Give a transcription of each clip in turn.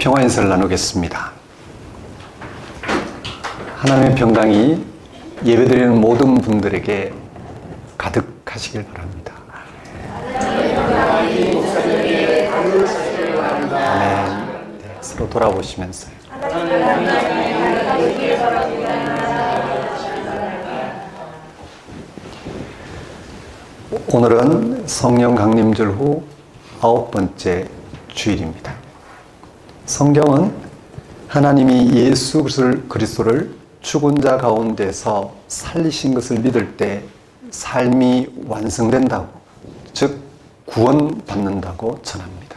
평화 인사를 나누겠습니다. 하나님의 평강이 예배드리는 모든 분들에게 가득하시길 바랍니다. 아멘. 네, 서로 돌아보시면서요. 오늘은 성령 강림절 후 9번째 주일입니다. 성경은 하나님이 예수 그리스도를 죽은 자 가운데서 살리신 것을 믿을 때 삶이 완성된다고, 즉 구원받는다고 전합니다.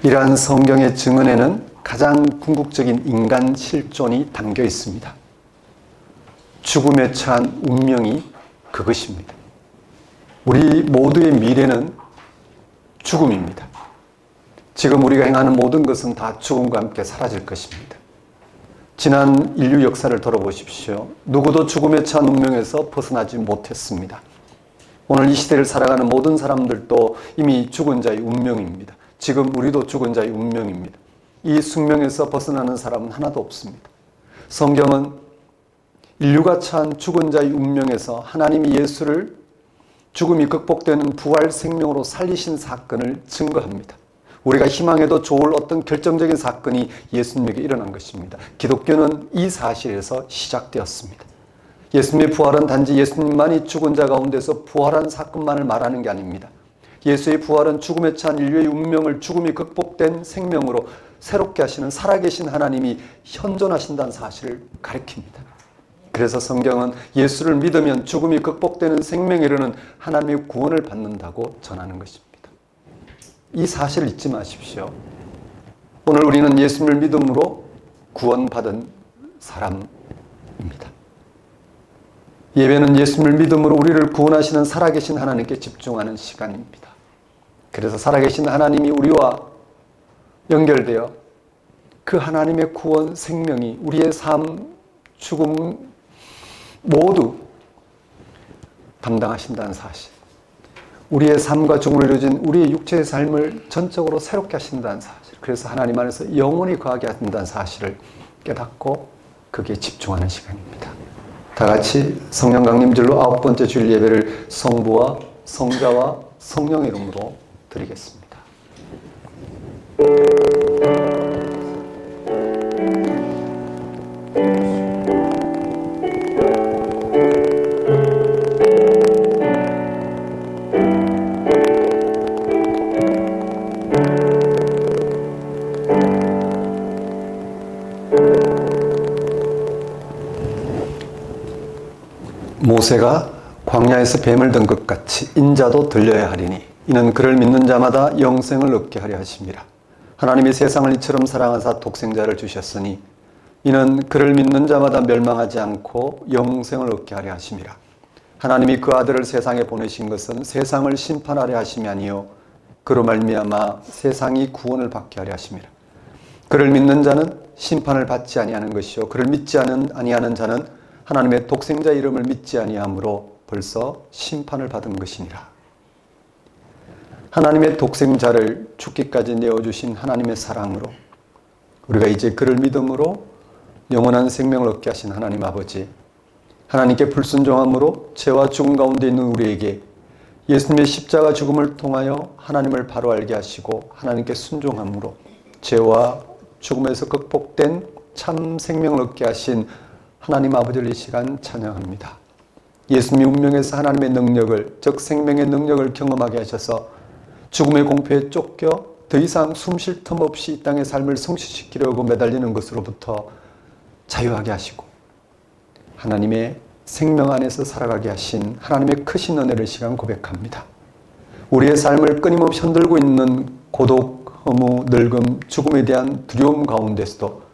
이러한 성경의 증언에는 가장 궁극적인 인간 실존이 담겨 있습니다. 죽음에 처한 운명이 그것입니다. 우리 모두의 미래는 죽음입니다. 지금 우리가 행하는 모든 것은 다 죽음과 함께 사라질 것입니다. 지난 인류 역사를 돌아보십시오. 누구도 죽음에 처한 운명에서 벗어나지 못했습니다. 오늘 이 시대를 살아가는 모든 사람들도 이미 죽은 자의 운명입니다. 지금 우리도 죽은 자의 운명입니다. 이 숙명에서 벗어나는 사람은 하나도 없습니다. 성경은 인류가 처한 죽은 자의 운명에서 하나님이 예수를 죽음이 극복되는 부활 생명으로 살리신 사건을 증거합니다. 우리가 희망해도 좋을 어떤 결정적인 사건이 예수님에게 일어난 것입니다. 기독교는 이 사실에서 시작되었습니다. 예수님의 부활은 단지 예수님만이 죽은 자 가운데서 부활한 사건만을 말하는 게 아닙니다. 예수의 부활은 죽음에 처한 인류의 운명을 죽음이 극복된 생명으로 새롭게 하시는 살아계신 하나님이 현존하신다는 사실을 가리킵니다. 그래서 성경은 예수를 믿으면 죽음이 극복되는 생명에 이르는 하나님의 구원을 받는다고 전하는 것입니다. 이 사실을 잊지 마십시오. 오늘 우리는 예수님을 믿음으로 구원받은 사람입니다. 예배는 예수님을 믿음으로 우리를 구원하시는 살아계신 하나님께 집중하는 시간입니다. 그래서 살아계신 하나님이 우리와 연결되어 그 하나님의 구원 생명이 우리의 삶, 죽음 모두 담당하신다는 사실, 우리의 삶과 죽음을 이루어진 우리의 육체의 삶을 전적으로 새롭게 하신다는 사실, 그래서 하나님 안에서 영원히 거하게 하신다는 사실을 깨닫고 거기에 집중하는 시간입니다. 다 같이 성령 강림절로 9번째 주일 예배를 성부와 성자와 성령의 이름으로 드리겠습니다. 모세가 광야에서 뱀을 든 것 같이 인자도 들려야 하리니 이는 그를 믿는 자마다 영생을 얻게 하려 하심이라. 하나님이 세상을 이처럼 사랑하사 독생자를 주셨으니 이는 그를 믿는 자마다 멸망하지 않고 영생을 얻게 하려 하심이라. 하나님이 그 아들을 세상에 보내신 것은 세상을 심판하려 하심이 아니요 그로 말미암아 세상이 구원을 받게 하려 하심이라. 그를 믿는 자는 심판을 받지 아니하는 것이요 그를 믿지 아니하는 자는 하나님의 독생자 이름을 믿지 아니하므로 벌써 심판을 받은 것이니라. 하나님의 독생자를 죽기까지 내어주신 하나님의 사랑으로 우리가 이제 그를 믿음으로 영원한 생명을 얻게 하신 하나님 아버지, 하나님께 불순종함으로 죄와 죽음 가운데 있는 우리에게 예수님의 십자가 죽음을 통하여 하나님을 바로 알게 하시고 하나님께 순종함으로 죄와 죽음에서 극복된 참 생명을 얻게 하신 하나님 아버지를 이 시간 찬양합니다. 예수님이 운명에서 하나님의 능력을, 즉 생명의 능력을 경험하게 하셔서 죽음의 공포에 쫓겨 더 이상 숨 쉴 틈 없이 이 땅의 삶을 성취시키려고 매달리는 것으로부터 자유하게 하시고 하나님의 생명 안에서 살아가게 하신 하나님의 크신 은혜를 이 시간 고백합니다. 우리의 삶을 끊임없이 흔들고 있는 고독, 허무, 늙음, 죽음에 대한 두려움 가운데서도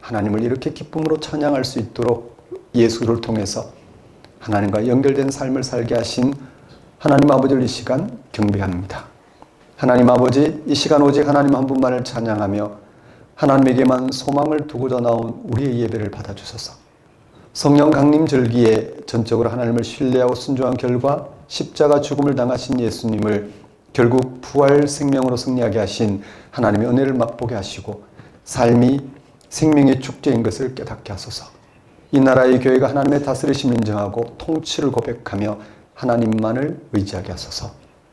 하나님을 이렇게 기쁨으로 찬양할 수 있도록 예수를 통해서 하나님과 연결된 삶을 살게 하신 하나님 아버지를 이 시간 경배합니다. 하나님 아버지, 이 시간 오직 하나님 한 분만을 찬양하며 하나님에게만 소망을 두고자 나온 우리의 예배를 받아주소서. 성령 강림절기에 전적으로 하나님을 신뢰하고 순종한 결과 십자가 죽음을 당하신 예수님을 결국 부활 생명으로 승리하게 하신 하나님의 은혜를 맛보게 하시고 삶이 생명의 축제인 것을 깨닫게 하소서. 이 나라의 교회가 하나님의 다스리심을 인정하고 통치를 고백하며 하나님만을 의지하게 하소서.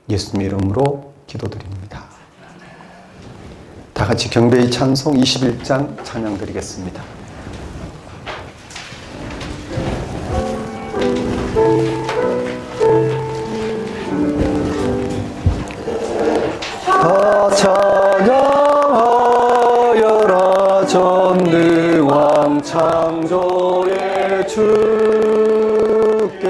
예수님의 이름으로 기도드립니다. 다 같이 경배의 찬송 21장 찬양 드리겠습니다. 다 찬양하여라 전능왕 창조의 주께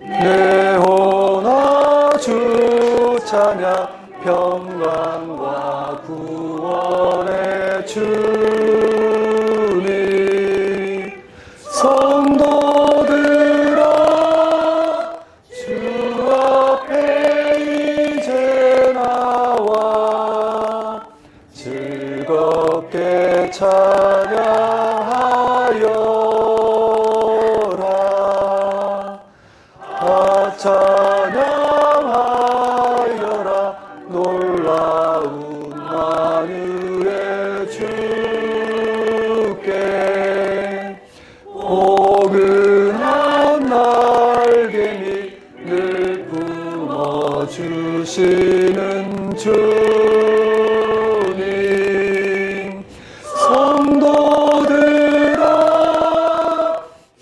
내 혼아 주 찬양 평강과 구원의 주님 성도들아 주 앞에 이제 나와 즐겁게 찬양하여라 찬양하여라 놀라운 만유의 주께 포근한 날개미 늘 품어주시는 주님 성도들아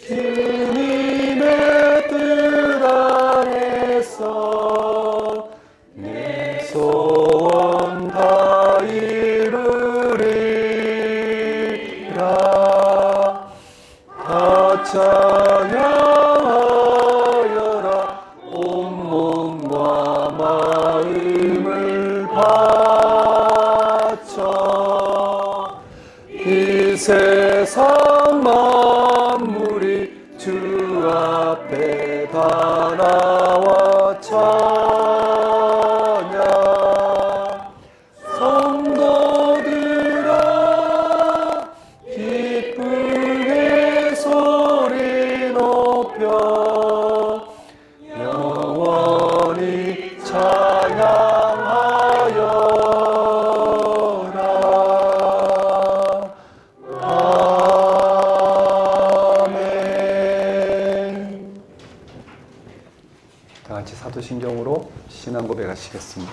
주님의 뜻 안에서 내 소원 다 이루리라 다 찬양하여라 온몸과 마음을 바쳐 이 세상 만물이 주 앞에 다 나와 찬양 성도들아 기쁨의 소리 높여 영원히 찬양하여라 아멘. 다 같이 사도신경으로 신앙 고백하시겠습니다.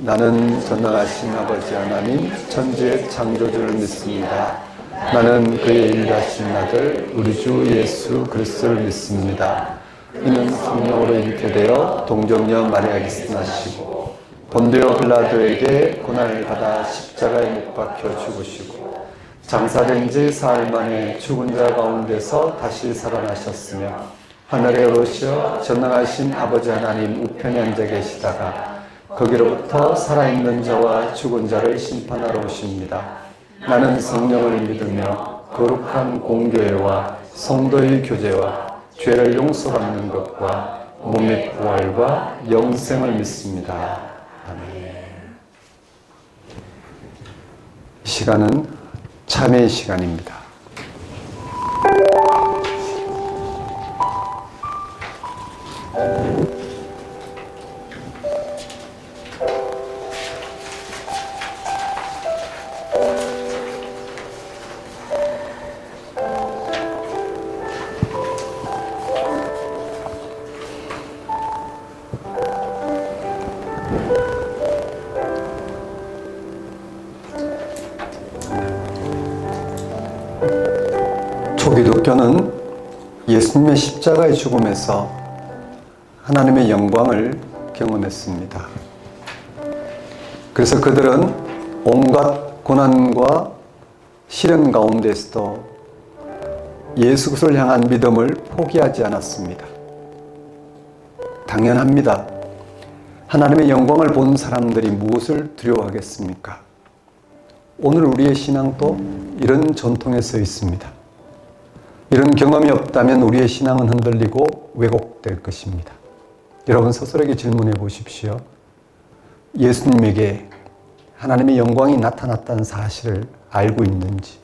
나는 전능하신 아버지 하나님 천지의 창조주를 믿습니다. 나는 그의 일하신 아들 우리 주 예수 그리스도를 믿습니다. 이는 성령으로 잉태되어 동정녀 마리아에게서 나시고 본디오 빌라도에게 고난을 받아 십자가에 못 박혀 죽으시고 장사된 지 사흘 만에 죽은 자 가운데서 다시 살아나셨으며 하늘에 오르시어 전능하신 아버지 하나님 우편에 앉아 계시다가 거기로부터 살아있는 자와 죽은 자를 심판하러 오십니다. 나는 성령을 믿으며 거룩한 공교회와 성도의 교제와 죄를 용서받는 것과 몸의 부활과 영생을 믿습니다. 아멘. 이 시간은 참회의 시간입니다. 초기독교는 예수님의 십자가의 죽음에서 하나님의 영광을 경험했습니다. 그래서 그들은 온갖 고난과 시련 가운데서도 예수 그리스도를 향한 믿음을 포기하지 않았습니다. 당연합니다. 하나님의 영광을 본 사람들이 무엇을 두려워하겠습니까? 오늘 우리의 신앙도 이런 전통에 서 있습니다. 이런 경험이 없다면 우리의 신앙은 흔들리고 왜곡될 것입니다. 여러분 스스로에게 질문해 보십시오. 예수님에게 하나님의 영광이 나타났다는 사실을 알고 있는지,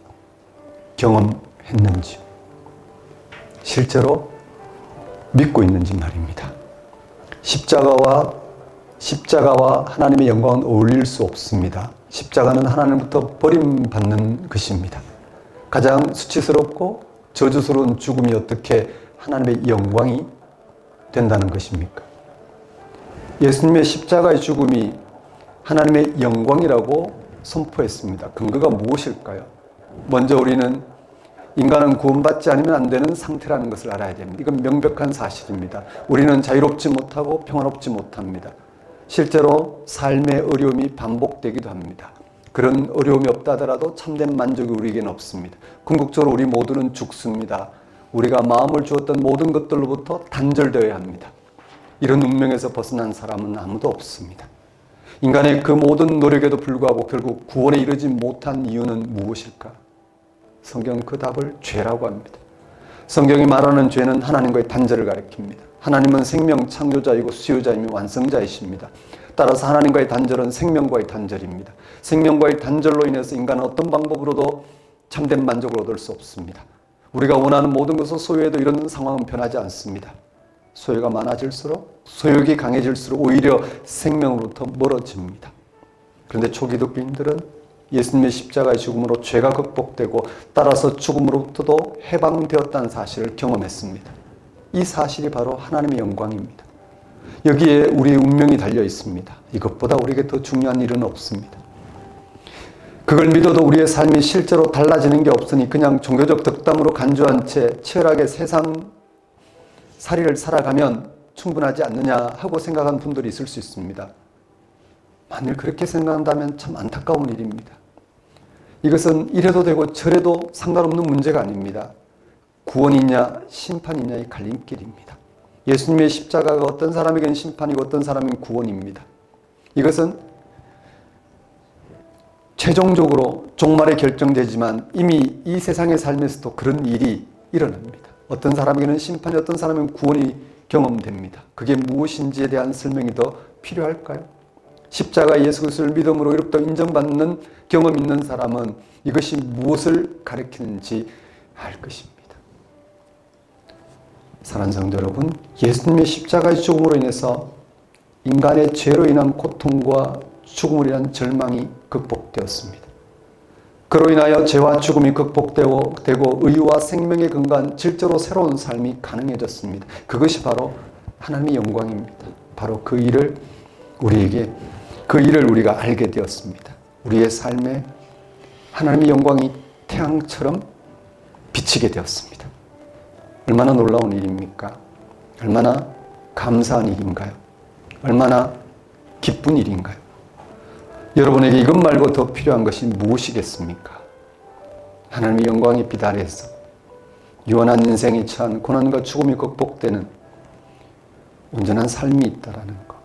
경험했는지, 실제로 믿고 있는지 말입니다. 십자가와 하나님의 영광은 어울릴 수 없습니다. 십자가는 하나님부터 버림받는 것입니다. 가장 수치스럽고 저주스러운 죽음이 어떻게 하나님의 영광이 된다는 것입니까? 예수님의 십자가의 죽음이 하나님의 영광이라고 선포했습니다. 근거가 무엇일까요? 먼저 우리는 인간은 구원받지 않으면 안 되는 상태라는 것을 알아야 됩니다. 이건 명백한 사실입니다. 우리는 자유롭지 못하고 평안롭지 못합니다. 실제로 삶의 어려움이 반복되기도 합니다. 그런 어려움이 없다 하더라도 참된 만족이 우리에게는 없습니다. 궁극적으로 우리 모두는 죽습니다. 우리가 마음을 주었던 모든 것들로부터 단절되어야 합니다. 이런 운명에서 벗어난 사람은 아무도 없습니다. 인간의 그 모든 노력에도 불구하고 결국 구원에 이르지 못한 이유는 무엇일까? 성경은 그 답을 죄라고 합니다. 성경이 말하는 죄는 하나님과의 단절을 가리킵니다. 하나님은 생명 창조자이고 수요자이며 완성자이십니다. 따라서 하나님과의 단절은 생명과의 단절입니다. 생명과의 단절로 인해서 인간은 어떤 방법으로도 참된 만족을 얻을 수 없습니다. 우리가 원하는 모든 것을 소유해도 이런 상황은 변하지 않습니다. 소유가 많아질수록, 소유욕이 강해질수록 오히려 생명으로부터 멀어집니다. 그런데 초기독교인들은 예수님의 십자가의 죽음으로 죄가 극복되고 따라서 죽음으로부터도 해방되었다는 사실을 경험했습니다. 이 사실이 바로 하나님의 영광입니다. 여기에 우리의 운명이 달려 있습니다. 이것보다 우리에게 더 중요한 일은 없습니다. 그걸 믿어도 우리의 삶이 실제로 달라지는 게 없으니 그냥 종교적 덕담으로 간주한 채 치열하게 세상 살이를 살아가면 충분하지 않느냐 하고 생각한 분들이 있을 수 있습니다. 만일 그렇게 생각한다면 참 안타까운 일입니다. 이것은 이래도 되고 저래도 상관없는 문제가 아닙니다. 구원이냐 심판이냐의 갈림길입니다. 예수님의 십자가가 어떤 사람에게는 심판이고 어떤 사람에게는 구원입니다. 이것은 최종적으로 종말에 결정되지만 이미 이 세상의 삶에서도 그런 일이 일어납니다. 어떤 사람에게는 심판이, 어떤 사람에게는 구원이 경험됩니다. 그게 무엇인지에 대한 설명이 더 필요할까요? 십자가 예수 그리스도를 믿음으로 이로부터 인정받는 경험 있는 사람은 이것이 무엇을 가리키는지 알 것입니다. 사랑하는 성도 여러분, 예수님의 십자가의 죽음으로 인해서 인간의 죄로 인한 고통과 죽음으로 인한 절망이 극복되었습니다. 그로 인하여 죄와 죽음이 극복되고 의와 생명에 근거한 질적으로 새로운 삶이 가능해졌습니다. 그것이 바로 하나님의 영광입니다. 바로 그 일을 우리가 알게 되었습니다. 우리의 삶에 하나님의 영광이 태양처럼 비치게 되었습니다. 얼마나 놀라운 일입니까? 얼마나 감사한 일인가요? 얼마나 기쁜 일인가요? 여러분에게 이것 말고 더 필요한 것이 무엇이겠습니까? 하나님의 영광의 빛 아래에서 유한한 인생이 처한 고난과 죽음이 극복되는 온전한 삶이 있다라는 것.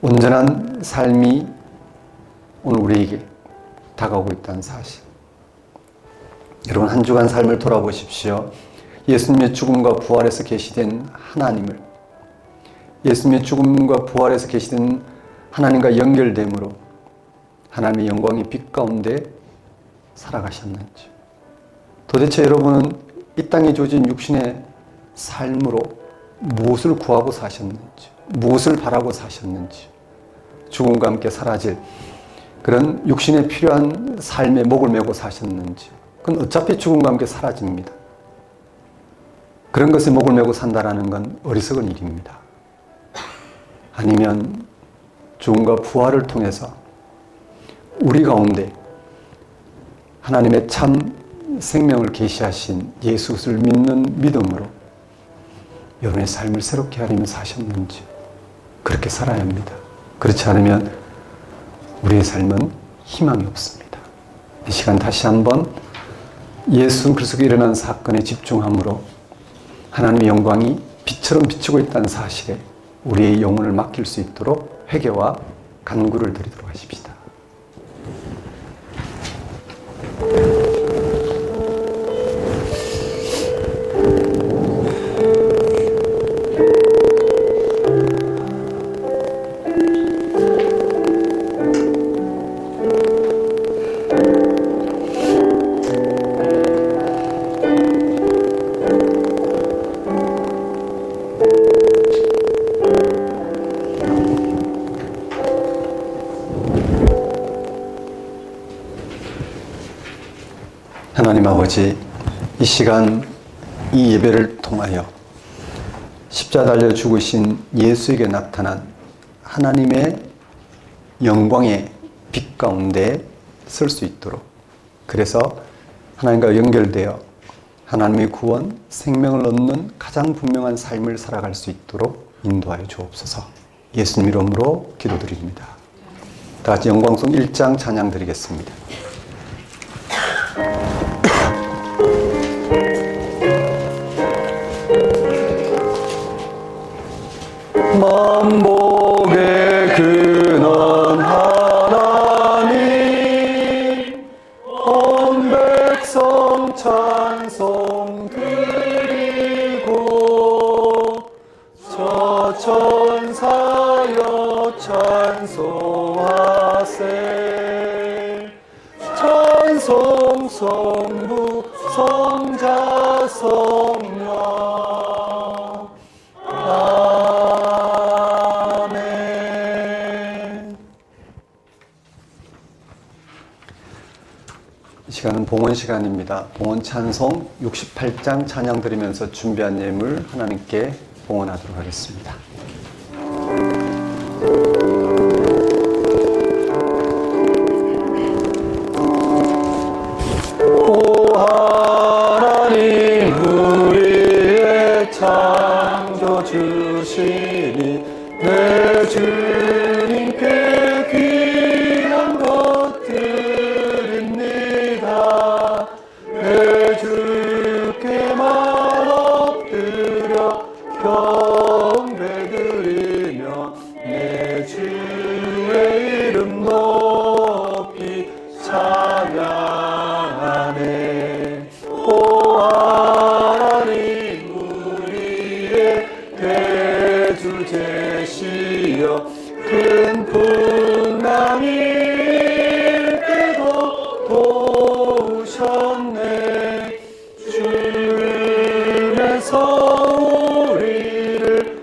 온전한 삶이 오늘 우리에게 다가오고 있다는 사실. 여러분, 한 주간 삶을 돌아보십시오. 예수님의 죽음과 부활에서 계시된 하나님을, 예수님의 죽음과 부활에서 계시된 하나님과 연결됨으로 하나님의 영광의 빛 가운데 살아가셨는지, 도대체 여러분은 이 땅에 주어진 육신의 삶으로 무엇을 구하고 사셨는지, 무엇을 바라고 사셨는지, 죽음과 함께 사라질 그런 육신에 필요한 삶에 목을 메고 사셨는지, 그건 어차피 죽음과 함께 사라집니다. 그런 것에 목을 메고 산다는 건 어리석은 일입니다. 아니면 죽음과 부활을 통해서 우리 가운데 하나님의 참 생명을 계시하신 예수를 믿는 믿음으로 여러분의 삶을 새롭게 하려면 사셨는지, 그렇게 살아야 합니다. 그렇지 않으면 우리의 삶은 희망이 없습니다. 이 시간 다시 한번 예수 그리스도께 일어난 사건에 집중함으로 하나님의 영광이 빛처럼 비치고 있다는 사실에 우리의 영혼을 맡길 수 있도록 회개와 간구를 드리도록 하십시다. 하나님 아버지, 이 시간 이 예배를 통하여 십자가 달려 죽으신 예수에게 나타난 하나님의 영광의 빛 가운데 설 수 있도록, 그래서 하나님과 연결되어 하나님의 구원, 생명을 얻는 가장 분명한 삶을 살아갈 수 있도록 인도하여 주옵소서. 예수님 이름으로 기도드립니다. 다 같이 영광송 1장 찬양 드리겠습니다. 만복의 근원 하나님, 온 백성 찬송 드리고, 저 천사여 찬송하세. 찬송 성부 성자 성령. 이 시간은 봉헌 시간입니다. 봉헌 찬송 68장 찬양 드리면서 준비한 예물 하나님께 봉헌하도록 하겠습니다. 오 하나님, 우리의 창조주시니 내 주님께 귀한 것 드립니다. 내 주께만 엎드려 경배드리며 내 주의 이름 높이 찬양하네. 오 하나님, 우리의 대주 제시여 큰 풍랑일 때도 도우셨네. 주면서 우리를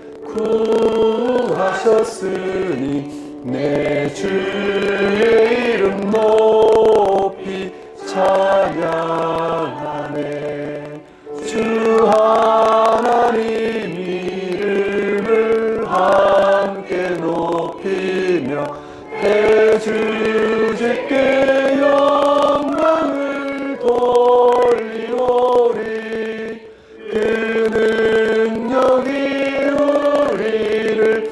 구하셨으니 내 주의 이름 높이 찬양하네. 주 하나님 이름을 함께 높이며 대주제께 영광을 돌리오리. 그 능력이 우리를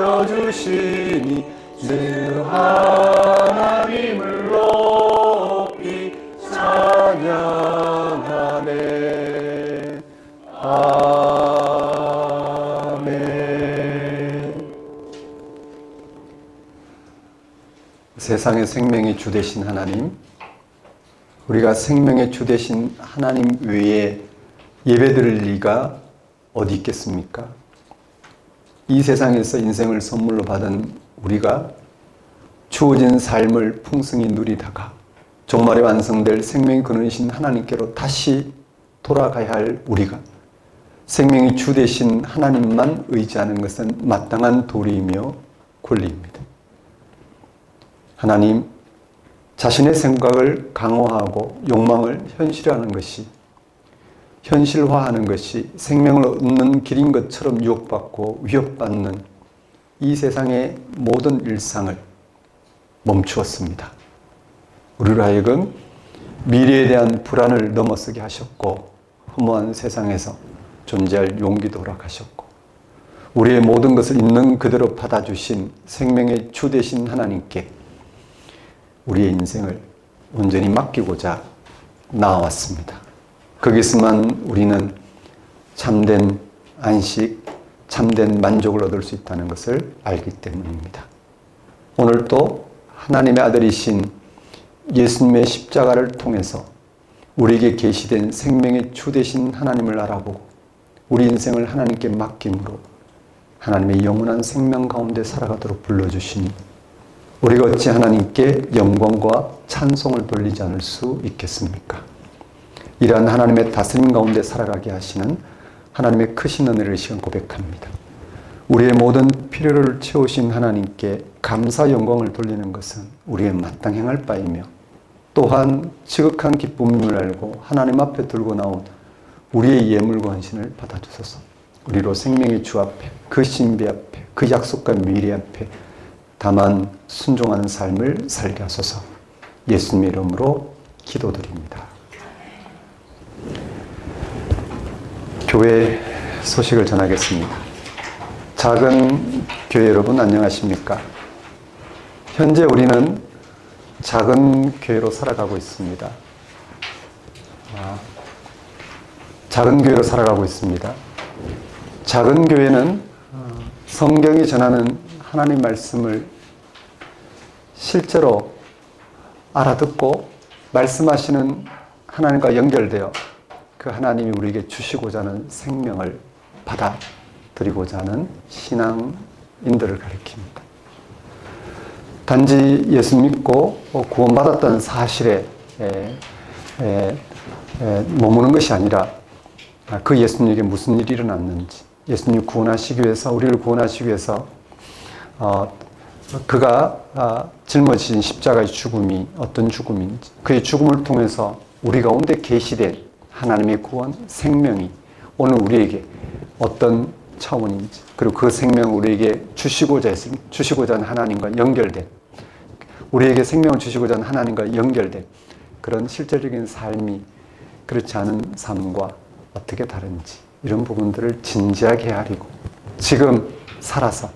지켜주시니 늘 하나님을 높이 찬양하네. 아멘. 세상의 생명의 주 되신 하나님, 우리가 생명의 주 되신 하나님 외에 예배드릴 리가 어디 있겠습니까? 이 세상에서 인생을 선물로 받은 우리가 주어진 삶을 풍성히 누리다가 종말에 완성될 생명이 근원이신 하나님께로 다시 돌아가야 할 우리가 생명이 주 되신 하나님만 의지하는 것은 마땅한 도리이며 권리입니다. 하나님, 자신의 생각을 강화하고 욕망을 현실화하는 것이 생명을 얻는 길인 것처럼 유혹받고 위협받는 이 세상의 모든 일상을 멈추었습니다. 우리로 하여금 미래에 대한 불안을 넘어서게 하셨고, 허무한 세상에서 존재할 용기도 허락하셨고, 우리의 모든 것을 있는 그대로 받아주신 생명의 주 되신 하나님께 우리의 인생을 온전히 맡기고자 나아왔습니다. 거기서만 우리는 참된 안식, 참된 만족을 얻을 수 있다는 것을 알기 때문입니다. 오늘 또 하나님의 아들이신 예수님의 십자가를 통해서 우리에게 계시된 생명의 주 되신 하나님을 알아보고 우리 인생을 하나님께 맡김으로 하나님의 영원한 생명 가운데 살아가도록 불러주시니 우리가 어찌 하나님께 영광과 찬송을 돌리지 않을 수 있겠습니까? 이러한 하나님의 다스림 가운데 살아가게 하시는 하나님의 크신 은혜를 시간 고백합니다. 우리의 모든 필요를 채우신 하나님께 감사 영광을 돌리는 것은 우리의 마땅 행할 바이며 또한 지극한 기쁨을 알고 하나님 앞에 들고 나온 우리의 예물과 헌신을 받아주소서. 우리로 생명의 주 앞에, 그 신비 앞에, 그 약속과 미래 앞에 다만 순종하는 삶을 살게 하소서. 예수님의 이름으로 기도드립니다. 교회 소식을 전하겠습니다. 작은 교회 여러분 안녕하십니까? 현재 우리는 작은 교회로 살아가고 있습니다. 작은 교회로 살아가고 있습니다. 작은 교회는 성경이 전하는 하나님 말씀을 실제로 알아듣고 말씀하시는 하나님과 연결되어 그 하나님이 우리에게 주시고자 하는 생명을 받아들이고자 하는 신앙인들을 가리킵니다. 단지 예수 믿고 구원받았다는 사실에 머무는 것이 아니라 그 예수님에게 무슨 일이 일어났는지, 예수님 구원하시기 위해서, 우리를 구원하시기 위해서 그가 짊어진 십자가의 죽음이 어떤 죽음인지, 그의 죽음을 통해서 우리 가운데 계시된 하나님의 구원, 생명이 오늘 우리에게 어떤 차원인지, 그리고 그 생명을 우리에게 주시고자 하는 하나님과 연결된, 우리에게 생명을 주시고자 하는 하나님과 연결된 그런 실제적인 삶이 그렇지 않은 삶과 어떻게 다른지, 이런 부분들을 진지하게 헤아리고 지금 살아서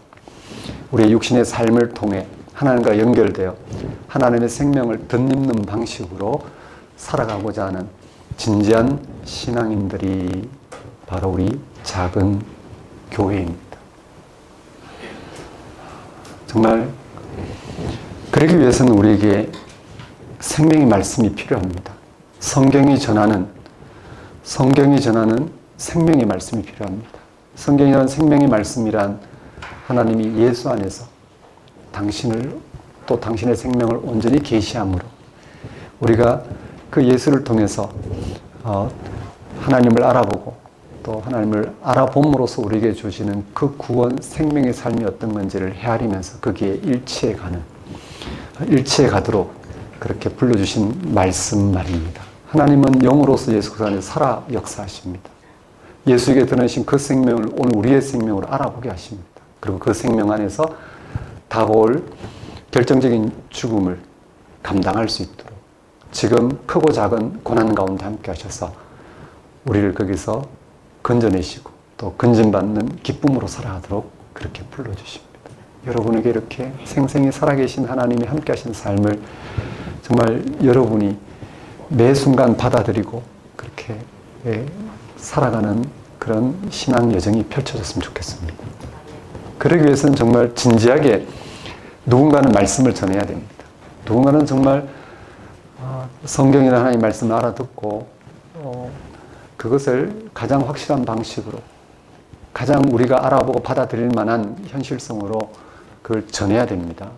우리의 육신의 삶을 통해 하나님과 연결되어 하나님의 생명을 덧입는 방식으로 살아가고자 하는 진지한 신앙인들이 바로 우리 작은 교회입니다. 정말 그러기 위해서는 우리에게 생명의 말씀이 필요합니다. 성경이 전하는 생명의 말씀이 필요합니다. 성경이란 생명의 말씀이란 하나님이 예수 안에서 당신을 또 당신의 생명을 온전히 계시함으로 우리가 그 예수를 통해서 하나님을 알아보고 또 하나님을 알아봄으로써 우리에게 주시는 그 구원 생명의 삶이 어떤 건지를 헤아리면서 거기에 일치해 가도록 그렇게 불러주신 말씀 말입니다. 하나님은 영으로서 예수 그리스도 안에 살아 역사하십니다. 예수에게 드러내신 그 생명을 오늘 우리의 생명으로 알아보게 하십니다. 그리고 그 생명 안에서 다가올 결정적인 죽음을 감당할 수 있도록 지금 크고 작은 고난 가운데 함께 하셔서 우리를 거기서 건져내시고 또 건진받는 기쁨으로 살아가도록 그렇게 불러주십니다. 여러분에게 이렇게 생생히 살아계신 하나님이 함께 하신 삶을 정말 여러분이 매 순간 받아들이고 그렇게 살아가는 그런 신앙 여정이 펼쳐졌으면 좋겠습니다. 그러기 위해서는 정말 진지하게 누군가는 말씀을 전해야 됩니다. 누군가는 정말 성경이나 하나님의 말씀을 알아듣고 그것을 가장 확실한 방식으로 가장 우리가 알아보고 받아들일 만한 현실성으로 그걸 전해야 됩니다.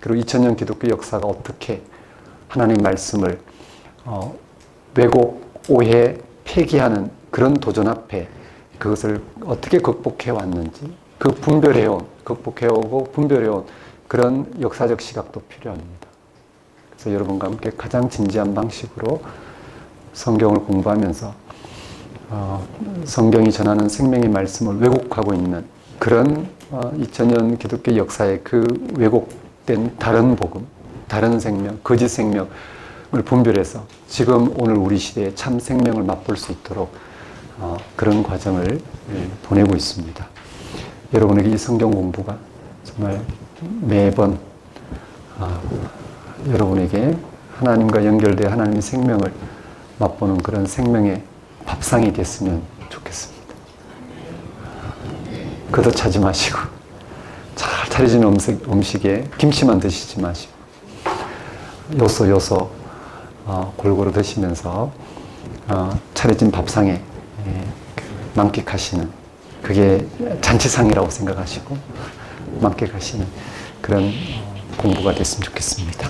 그리고 2000년 기독교 역사가 어떻게 하나님 말씀을 왜곡, 오해, 폐기하는 그런 도전 앞에 그것을 어떻게 극복해 왔는지 그 극복해오고 분별해온 그런 역사적 시각도 필요합니다. 그래서 여러분과 함께 가장 진지한 방식으로 성경을 공부하면서 성경이 전하는 생명의 말씀을 왜곡하고 있는 그런 2000년 기독교 역사의 그 왜곡된 다른 복음, 다른 생명, 거짓 생명을 분별해서 지금 오늘 우리 시대의 참 생명을 맛볼 수 있도록 그런 과정을 보내고 있습니다. 여러분에게 이 성경 공부가 정말 매번 여러분에게 하나님과 연결되어 하나님의 생명을 맛보는 그런 생명의 밥상이 됐으면 좋겠습니다. 걷어차지 마시고 잘 차려진 음식에 김치만 드시지 마시고 요소 골고루 드시면서 차려진 밥상에 만끽하시는 그게 잔치상이라고 생각하시고 만끽하시는 그런 공부가 됐으면 좋겠습니다.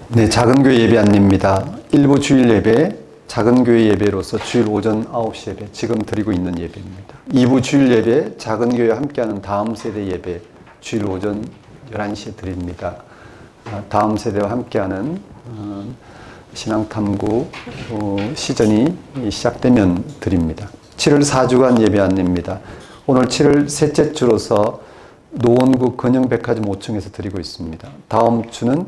네, 작은교회 예배 안내입니다. 일부 주일 예배, 작은교회 예배로서 주일 오전 9시 예배 지금 드리고 있는 예배입니다. 2부 주일 예배, 작은교회와 함께하는 다음 세대 예배 주일 오전 11시에 드립니다. 다음 세대와 함께하는 신앙탐구 시즌이 시작되면 드립니다. 7월 4주간 예배 안내입니다. 오늘 7월 셋째 주로서 노원구 건영백화점 5층에서 드리고 있습니다. 다음 주는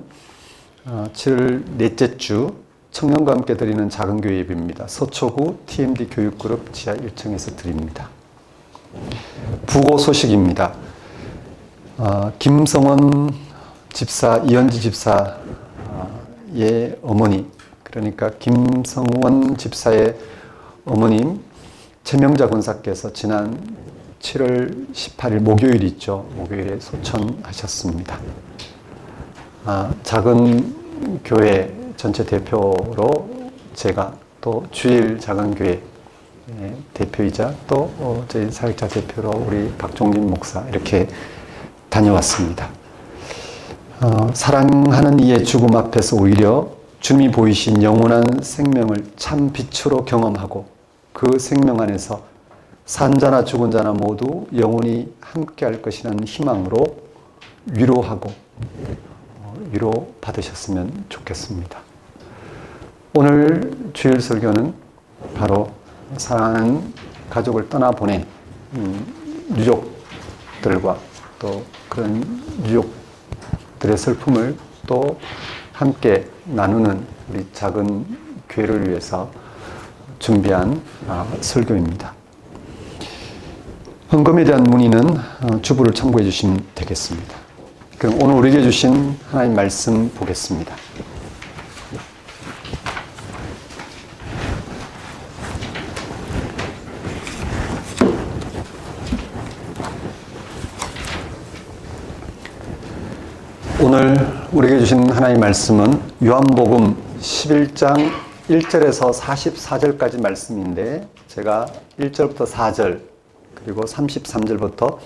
7월 넷째 주 청년과 함께 드리는 작은 교회 예배입니다. 서초구 TMD 교육그룹 지하 1층에서 드립니다. 부고 소식입니다. 김성원 집사, 이현지 집사의 어머니, 그러니까 김성원 집사의 어머님 최명자 권사께서 지난 7월 18일 목요일 있죠. 목요일에 소천하셨습니다. 작은 교회 전체 대표로 제가 또 주일 작은 교회 대표이자 또 저희 사역자 대표로 우리 박종진 목사 이렇게 다녀왔습니다. 사랑하는 이의 죽음 앞에서 오히려 주님이 보이신 영원한 생명을 참 빛으로 경험하고 그 생명 안에서 산 자나 죽은 자나 모두 영원히 함께할 것이라는 희망으로 위로하고 위로 받으셨으면 좋겠습니다. 오늘 주일 설교는 바로 사랑하는 가족을 떠나보낸 유족들과 또 그런 유족들의 슬픔을 또 함께 나누는 우리 작은 교회를 위해서 준비한 설교입니다. 헌금에 대한 문의는 주부를 참고해 주시면 되겠습니다. 그럼 오늘 우리에게 주신 하나님 말씀 보겠습니다. 오늘 우리에게 주신 하나님의 말씀은 요한복음 11장 1절에서 44절까지 말씀인데 제가 1절부터 4절 그리고 33절부터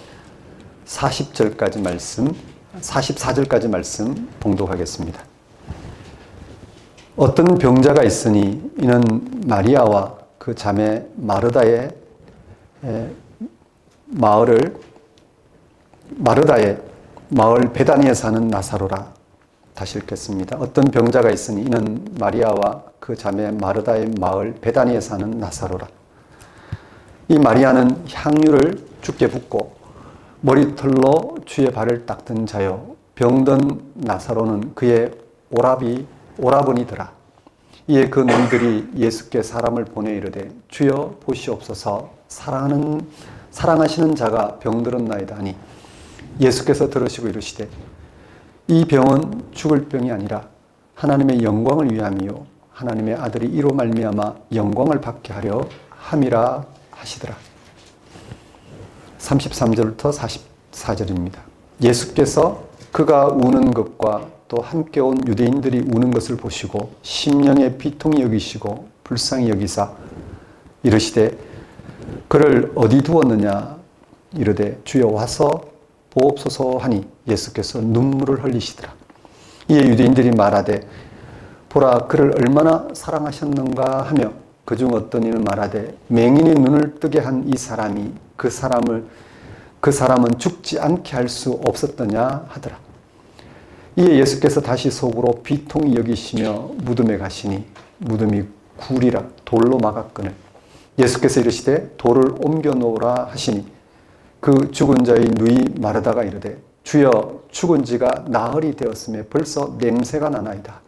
40절까지 말씀, 44절까지 말씀 봉독하겠습니다. 어떤 병자가 있으니 이는 마리아와 그 자매 마르다의 마을 베다니에 사는 나사로라. 다시 읽겠습니다. 어떤 병자가 있으니 이는 마리아와 그 자매 마르다의 마을 베다니에 사는 나사로라. 이 마리아는 향유를 주께 붓고 머리털로 주의 발을 닦던 자요 병든 나사로는 그의 오라버니더라. 이에 그 너희들이 예수께 사람을 보내 이르되 주여 보시옵소서 사랑하시는 자가 병들었나이다 하니 예수께서 들으시고 이르시되 이 병은 죽을 병이 아니라 하나님의 영광을 위함이요 하나님의 아들이 이로 말미암아 영광을 받게 하려 함이라 하시더라. 33절부터 44절입니다. 예수께서 그가 우는 것과 또 함께 온 유대인들이 우는 것을 보시고 심령의 비통이 여기시고 불쌍히 여기사 이르시되 그를 어디 두었느냐 이르되 주여 와서 보옵소서 하니 예수께서 눈물을 흘리시더라. 이에 유대인들이 말하되 보라 그를 얼마나 사랑하셨는가 하며 그중 어떤 이는 말하되 맹인의 눈을 뜨게 한 이 사람이 그 사람은 죽지 않게 할 수 없었더냐 하더라. 이에 예수께서 다시 속으로 비통히 여기시며 무덤에 가시니 무덤이 굴이라 돌로 막았거늘 예수께서 이르시되 돌을 옮겨 놓으라 하시니 그 죽은 자의 누이 마르다가 이르되 주여 죽은 지가 나흘이 되었음에 벌써 냄새가 나나이다.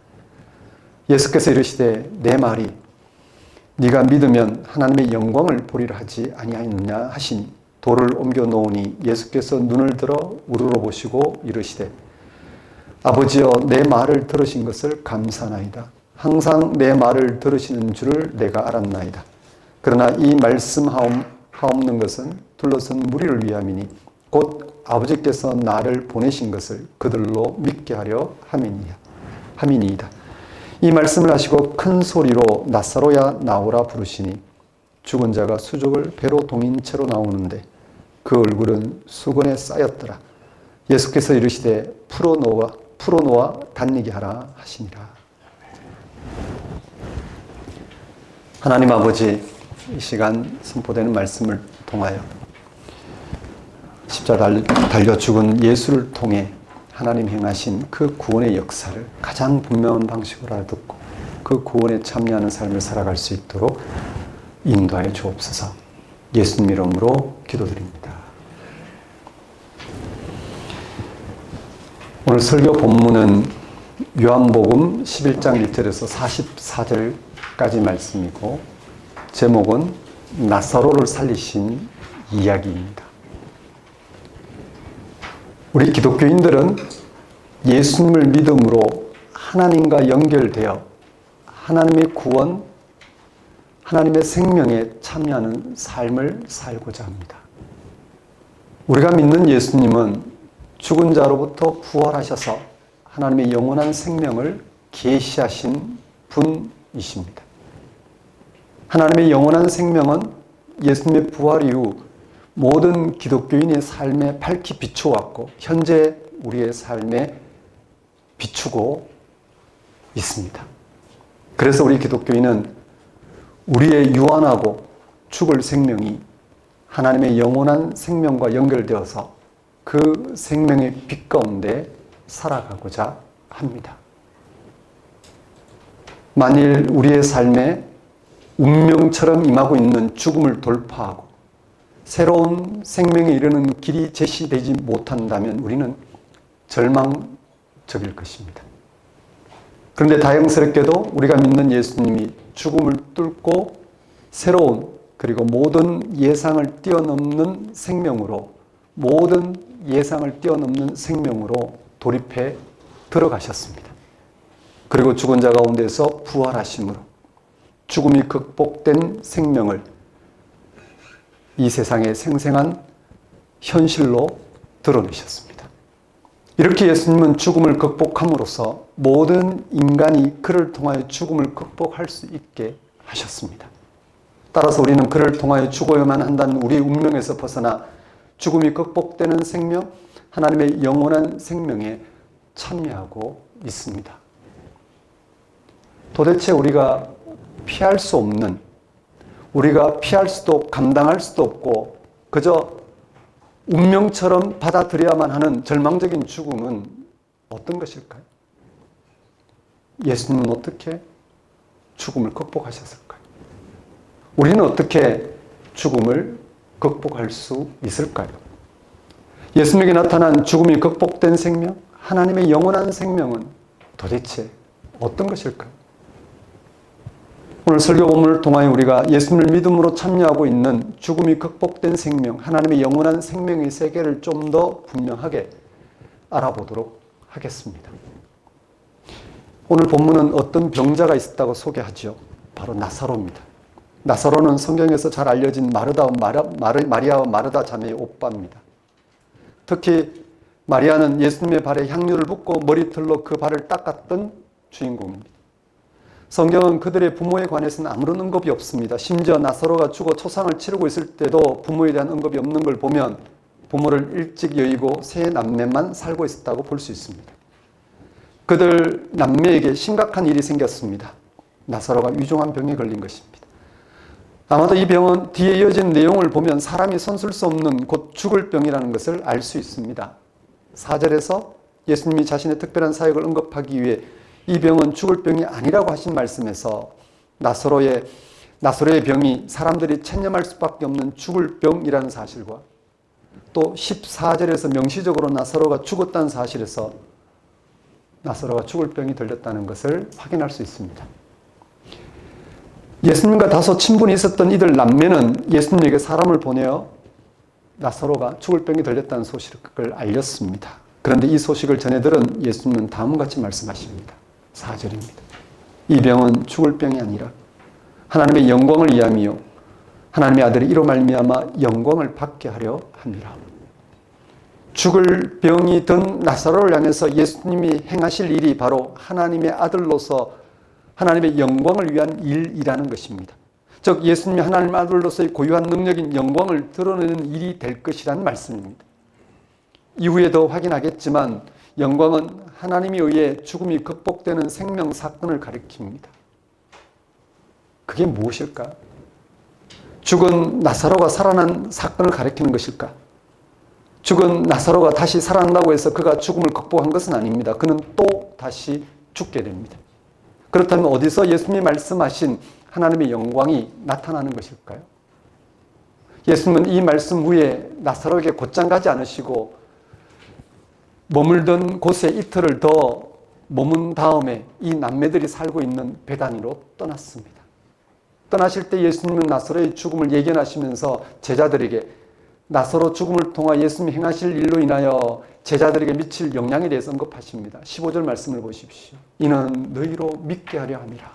예수께서 이르시되 내 말이 네가 믿으면 하나님의 영광을 보리라 하지 아니하였느냐 하시니 돌을 옮겨 놓으니 예수께서 눈을 들어 우러러 보시고 이르시되 아버지여 내 말을 들으신 것을 감사하나이다. 항상 내 말을 들으시는 줄을 내가 알았나이다. 그러나 이 말씀하옵는 것은 둘러선 무리를 위함이니 곧 아버지께서 나를 보내신 것을 그들로 믿게 하려 함이니이다. 이 말씀을 하시고 큰 소리로 나사로야 나오라 부르시니 죽은 자가 수족을 배로 동인 채로 나오는데 그 얼굴은 수건에 쌓였더라. 예수께서 이르시되 풀어놓아 닫니게 하라 하시니라. 하나님 아버지, 이 시간 선포되는 말씀을 통하여 십자가 달려 죽은 예수를 통해 하나님 행하신 그 구원의 역사를 가장 분명한 방식으로 알아듣고 그 구원에 참여하는 삶을 살아갈 수 있도록 인도하여 주옵소서. 예수님 이름으로 기도드립니다. 오늘 설교 본문은 요한복음 11장 1절에서 44절까지 말씀이고 제목은 나사로를 살리신 이야기입니다. 우리 기독교인들은 예수님을 믿음으로 하나님과 연결되어 하나님의 구원, 하나님의 생명에 참여하는 삶을 살고자 합니다. 우리가 믿는 예수님은 죽은 자로부터 부활하셔서 하나님의 영원한 생명을 계시하신 분이십니다. 하나님의 영원한 생명은 예수님의 부활 이후 모든 기독교인의 삶에 밝히 비추어왔고 현재 우리의 삶에 비추고 있습니다. 그래서 우리 기독교인은 우리의 유한하고 죽을 생명이 하나님의 영원한 생명과 연결되어서 그 생명의 빛 가운데 살아가고자 합니다. 만일 우리의 삶에 운명처럼 임하고 있는 죽음을 돌파하고 새로운 생명에 이르는 길이 제시되지 못한다면 우리는 절망적일 것입니다. 그런데 다행스럽게도 우리가 믿는 예수님이 죽음을 뚫고 새로운 그리고 모든 예상을 뛰어넘는 생명으로 돌입해 들어가셨습니다. 그리고 죽은 자 가운데서 부활하심으로 죽음이 극복된 생명을 이 세상에 생생한 현실로 드러내셨습니다. 이렇게 예수님은 죽음을 극복함으로써 모든 인간이 그를 통하여 죽음을 극복할 수 있게 하셨습니다. 따라서 우리는 그를 통하여 죽어야만 한다는 우리의 운명에서 벗어나 죽음이 극복되는 생명, 하나님의 영원한 생명에 참여하고 있습니다. 도대체 우리가 피할 수 없는, 우리가 피할 수도 감당할 수도 없고 그저 운명처럼 받아들여야만 하는 절망적인 죽음은 어떤 것일까요? 예수님은 어떻게 죽음을 극복하셨을까요? 우리는 어떻게 죽음을 극복할 수 있을까요? 예수님에게 나타난 죽음이 극복된 생명, 하나님의 영원한 생명은 도대체 어떤 것일까요? 오늘 설교 본문을 통하여 우리가 예수님을 믿음으로 참여하고 있는 죽음이 극복된 생명, 하나님의 영원한 생명의 세계를 좀 더 분명하게 알아보도록 하겠습니다. 오늘 본문은 어떤 병자가 있었다고 소개하죠. 바로 나사로입니다. 나사로는 성경에서 잘 알려진 마리아와 마르다 자매의 오빠입니다. 특히 마리아는 예수님의 발에 향유를 붓고 머리털로 그 발을 닦았던 주인공입니다. 성경은 그들의 부모에 관해서는 아무런 언급이 없습니다. 심지어 나사로가 죽어 초상을 치르고 있을 때도 부모에 대한 언급이 없는 걸 보면 부모를 일찍 여의고 세 남매만 살고 있었다고 볼 수 있습니다. 그들 남매에게 심각한 일이 생겼습니다. 나사로가 위중한 병에 걸린 것입니다. 아마도 이 병은 뒤에 이어진 내용을 보면 사람이 손쓸 수 없는 곧 죽을 병이라는 것을 알 수 있습니다. 4절에서 예수님이 자신의 특별한 사역을 언급하기 위해 이 병은 죽을 병이 아니라고 하신 말씀에서 나사로의 병이 사람들이 체념할 수밖에 없는 죽을 병이라는 사실과 또 14절에서 명시적으로 나사로가 죽었다는 사실에서 나사로가 죽을 병이 들렸다는 것을 확인할 수 있습니다. 예수님과 다소 친분이 있었던 이들 남매는 예수님에게 사람을 보내어 나사로가 죽을 병이 들렸다는 소식을 알렸습니다. 그런데 이 소식을 전해들은 예수님은 다음과 같이 말씀하십니다. 4절입니다. 이 병은 죽을 병이 아니라 하나님의 영광을 위함이요 하나님의 아들이 이로 말미암아 영광을 받게 하려 함이라. 죽을 병이 든 나사로를 향해서 예수님이 행하실 일이 바로 하나님의 아들로서 하나님의 영광을 위한 일이라는 것입니다. 즉 예수님이 하나님의 아들로서의 고유한 능력인 영광을 드러내는 일이 될 것이라는 말씀입니다. 이후에도 확인하겠지만 영광은 하나님에 의해 죽음이 극복되는 생명 사건을 가리킵니다. 그게 무엇일까? 죽은 나사로가 살아난 사건을 가리키는 것일까? 죽은 나사로가 다시 살아난다고 해서 그가 죽음을 극복한 것은 아닙니다. 그는 또 다시 죽게 됩니다. 그렇다면 어디서 예수님이 말씀하신 하나님의 영광이 나타나는 것일까요? 예수님은 이 말씀 후에 나사로에게 곧장 가지 않으시고 머물던 곳에 이틀을 더 머문 다음에 이 남매들이 살고 있는 베다니로 떠났습니다. 떠나실 때 예수님은 나사로의 죽음을 예견하시면서 제자들에게 나사로 죽음을 통하 예수님이 행하실 일로 인하여 제자들에게 미칠 영향에 대해서 언급하십니다. 15절 말씀을 보십시오. 이는 너희로 믿게 하려 함이라.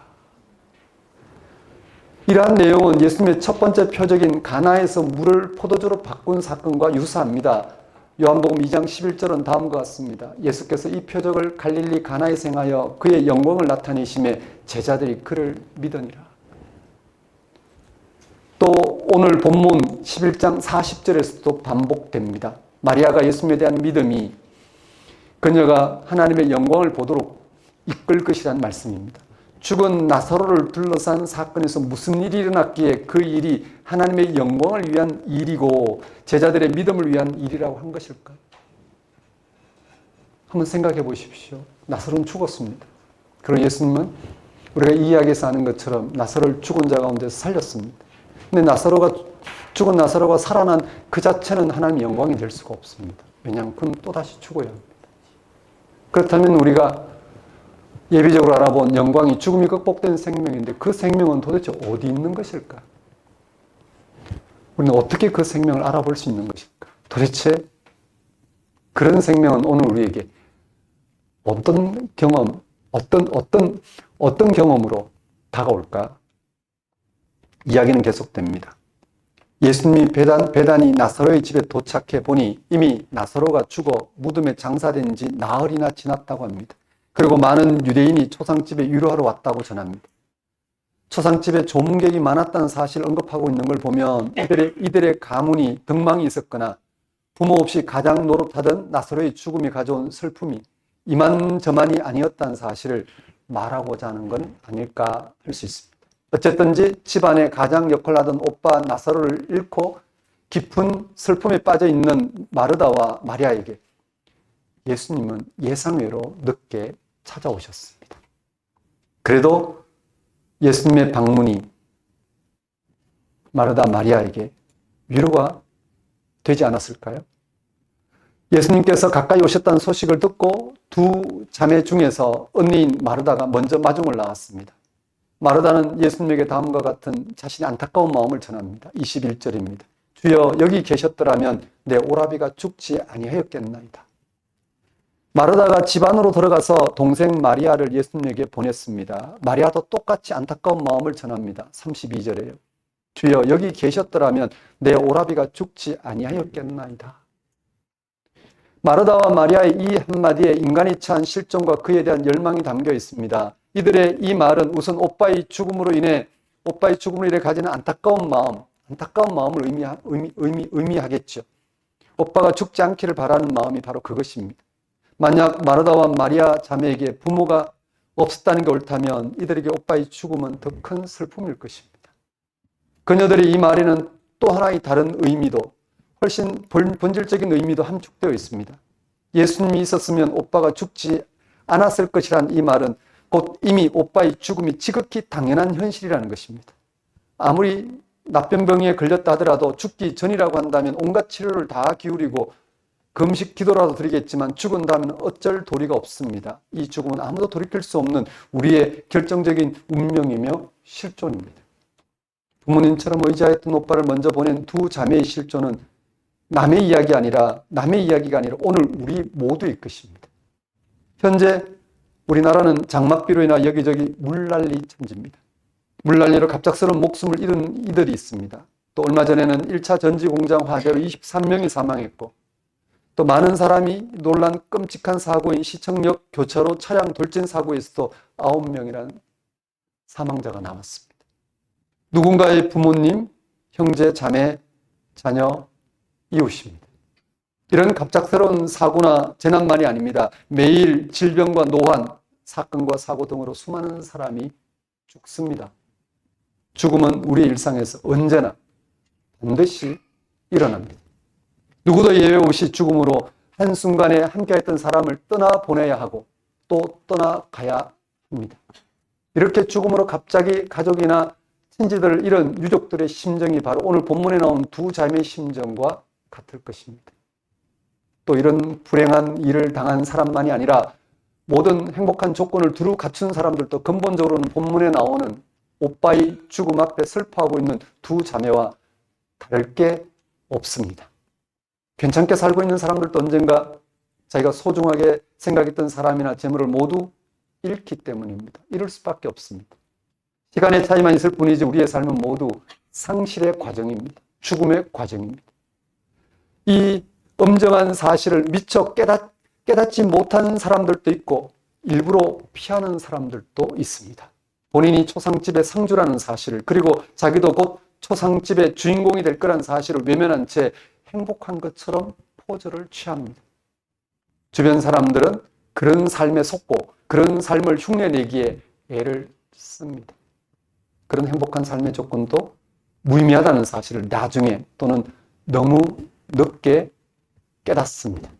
이러한 내용은 예수님의 첫 번째 표적인 가나에서 물을 포도주로 바꾼 사건과 유사합니다. 요한복음 2장 11절은 다음과 같습니다. 예수께서 이 표적을 갈릴리 가나에서 행하여 그의 영광을 나타내심에 제자들이 그를 믿으니라. 또 오늘 본문 11장 40절에서도 반복됩니다. 마리아가 예수님에 대한 믿음이 그녀가 하나님의 영광을 보도록 이끌 것이라는 말씀입니다. 죽은 나사로를 둘러싼 사건에서 무슨 일이 일어났기에 그 일이 하나님의 영광을 위한 일이고 제자들의 믿음을 위한 일이라고 한 것일까요? 한번 생각해 보십시오. 나사로는 죽었습니다. 그리고 예수님은 우리가 이 이야기에서 아는 것처럼 나사로를 죽은 자 가운데서 살렸습니다. 근데 죽은 나사로가 살아난 그 자체는 하나님의 영광이 될 수가 없습니다. 왜냐하면 그는 또다시 죽어야 합니다. 그렇다면 우리가 예비적으로 알아본 영광이 죽음이 극복된 생명인데 그 생명은 도대체 어디 있는 것일까? 우리는 어떻게 그 생명을 알아볼 수 있는 것일까? 도대체 그런 생명은 오늘 우리에게 어떤 경험, 어떤 경험으로 다가올까? 이야기는 계속됩니다. 예수님이 베다니 나사로의 집에 도착해 보니 이미 나사로가 죽어 무덤에 장사된 지 나흘이나 지났다고 합니다. 그리고 많은 유대인이 초상집에 위로하러 왔다고 전합니다. 초상집에 조문객이 많았다는 사실을 언급하고 있는 걸 보면 이들의 가문이 덕망이 있었거나 부모 없이 가장 노릇하던 나사로의 죽음이 가져온 슬픔이 이만저만이 아니었다는 사실을 말하고자 하는 건 아닐까 할 수 있습니다. 어쨌든지 집안의 가장 역할을 하던 오빠 나사로를 잃고 깊은 슬픔에 빠져 있는 마르다와 마리아에게 예수님은 예상외로 늦게 찾아오셨습니다. 그래도 예수님의 방문이 마르다 마리아에게 위로가 되지 않았을까요? 예수님께서 가까이 오셨다는 소식을 듣고 두 자매 중에서 언니인 마르다가 먼저 마중을 나왔습니다. 마르다는 예수님에게 다음과 같은 자신의 안타까운 마음을 전합니다. 21절입니다. 주여 여기 계셨더라면 내 오라비가 죽지 아니하였겠나이다. 마르다가 집 안으로 들어가서 동생 마리아를 예수님에게 보냈습니다. 마리아도 똑같이 안타까운 마음을 전합니다. 32절에요. 주여 여기 계셨더라면 내 오라비가 죽지 아니하였겠나이다. 마르다와 마리아의 이 한마디에 인간이 처한 실종과 그에 대한 열망이 담겨 있습니다. 이들의 이 말은 우선 오빠의 죽음으로 인해 가지는 안타까운 마음을 의미하겠죠. 오빠가 죽지 않기를 바라는 마음이 바로 그것입니다. 만약 마르다와 마리아 자매에게 부모가 없었다는 게 옳다면 이들에게 오빠의 죽음은 더 큰 슬픔일 것입니다. 그녀들의 이 말에는 또 하나의 다른 의미도 훨씬 본질적인 의미도 함축되어 있습니다. 예수님이 있었으면 오빠가 죽지 않았을 것이란 이 말은 곧 이미 오빠의 죽음이 지극히 당연한 현실이라는 것입니다. 아무리 납변병에 걸렸다 하더라도 죽기 전이라고 한다면 온갖 치료를 다 기울이고 금식 기도라도 드리겠지만 죽은 다음에 어쩔 도리가 없습니다. 이 죽음은 아무도 돌이킬 수 없는 우리의 결정적인 운명이며 실존입니다. 부모님처럼 의지하였던 오빠를 먼저 보낸 두 자매의 실존은 남의 이야기가 아니라 오늘 우리 모두의 것입니다. 현재 우리나라는 장맛비로 인해 여기저기 물난리 천지입니다. 물난리로 갑작스러운 목숨을 잃은 이들이 있습니다. 또 얼마 전에는 1차 전지공장 화재로 23명이 사망했고 또 많은 사람이 놀란 끔찍한 사고인 시청역 교차로 차량 돌진 사고에서도 9명이라는 사망자가 나왔습니다. 누군가의 부모님, 형제, 자매, 자녀, 이웃입니다. 이런 갑작스러운 사고나 재난만이 아닙니다. 매일 질병과 노환, 사건과 사고 등으로 수많은 사람이 죽습니다. 죽음은 우리의 일상에서 언제나 반드시 일어납니다. 누구도 예외 없이 죽음으로 한순간에 함께했던 사람을 떠나보내야 하고 또 떠나가야 합니다. 이렇게 죽음으로 갑자기 가족이나 친지들을 잃은 유족들의 심정이 바로 오늘 본문에 나온 두 자매의 심정과 같을 것입니다. 또 이런 불행한 일을 당한 사람만이 아니라 모든 행복한 조건을 두루 갖춘 사람들도 근본적으로는 본문에 나오는 오빠의 죽음 앞에 슬퍼하고 있는 두 자매와 다를 게 없습니다. 괜찮게 살고 있는 사람들도 언젠가 자기가 소중하게 생각했던 사람이나 재물을 모두 잃기 때문입니다. 잃을 수밖에 없습니다. 시간의 차이만 있을 뿐이지 우리의 삶은 모두 상실의 과정입니다. 죽음의 과정입니다. 이 엄정한 사실을 미처 깨닫지 못하는 사람들도 있고 일부러 피하는 사람들도 있습니다. 본인이 초상집의 상주라는 사실을, 그리고 자기도 곧 초상집의 주인공이 될 거란 사실을 외면한 채 행복한 것처럼 포즈를 취합니다. 주변 사람들은 그런 삶에 속고 그런 삶을 흉내내기에 애를 씁니다. 그런 행복한 삶의 조건도 무의미하다는 사실을 나중에 또는 너무 늦게 깨닫습니다.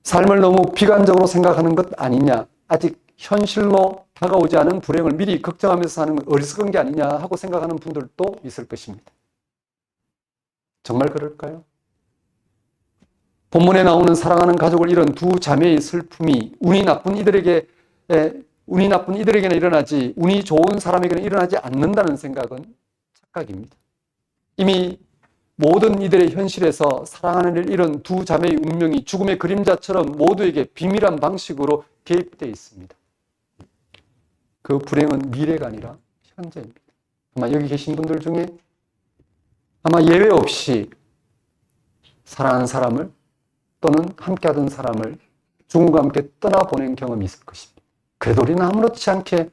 삶을 너무 비관적으로 생각하는 것 아니냐, 아직 현실로 다가오지 않은 불행을 미리 걱정하면서 사는 건 어리석은 게 아니냐 하고 생각하는 분들도 있을 것입니다. 정말 그럴까요? 본문에 나오는 사랑하는 가족을 잃은 두 자매의 슬픔이 운이 나쁜 이들에게는 일어나지 운이 좋은 사람에게는 일어나지 않는다는 생각은 착각입니다. 이미 모든 이들의 현실에서 사랑하는 이를 잃은 두 자매의 운명이 죽음의 그림자처럼 모두에게 비밀한 방식으로 개입되어 있습니다. 그 불행은 미래가 아니라 현재입니다. 아마 여기 계신 분들 중에 아마 예외 없이 사랑하는 사람을 또는 함께하던 사람을 죽음과 함께 떠나보낸 경험이 있을 것입니다. 그래도 우리는 아무렇지 않게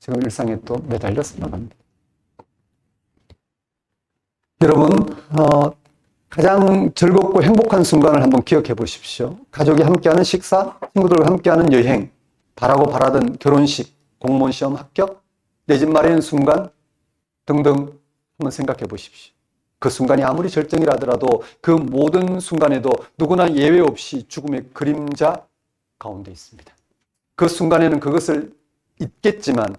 지금 일상에 또 매달려서 나갑니다. 여러분, 가장 즐겁고 행복한 순간을 한번 기억해 보십시오. 가족이 함께하는 식사, 친구들과 함께하는 여행, 바라고 바라던 결혼식, 공무원 시험 합격, 내 집 마련 순간 등등 한번 생각해 보십시오. 그 순간이 아무리 절정이라 하더라도 그 모든 순간에도 누구나 예외 없이 죽음의 그림자 가운데 있습니다. 그 순간에는 그것을 잊겠지만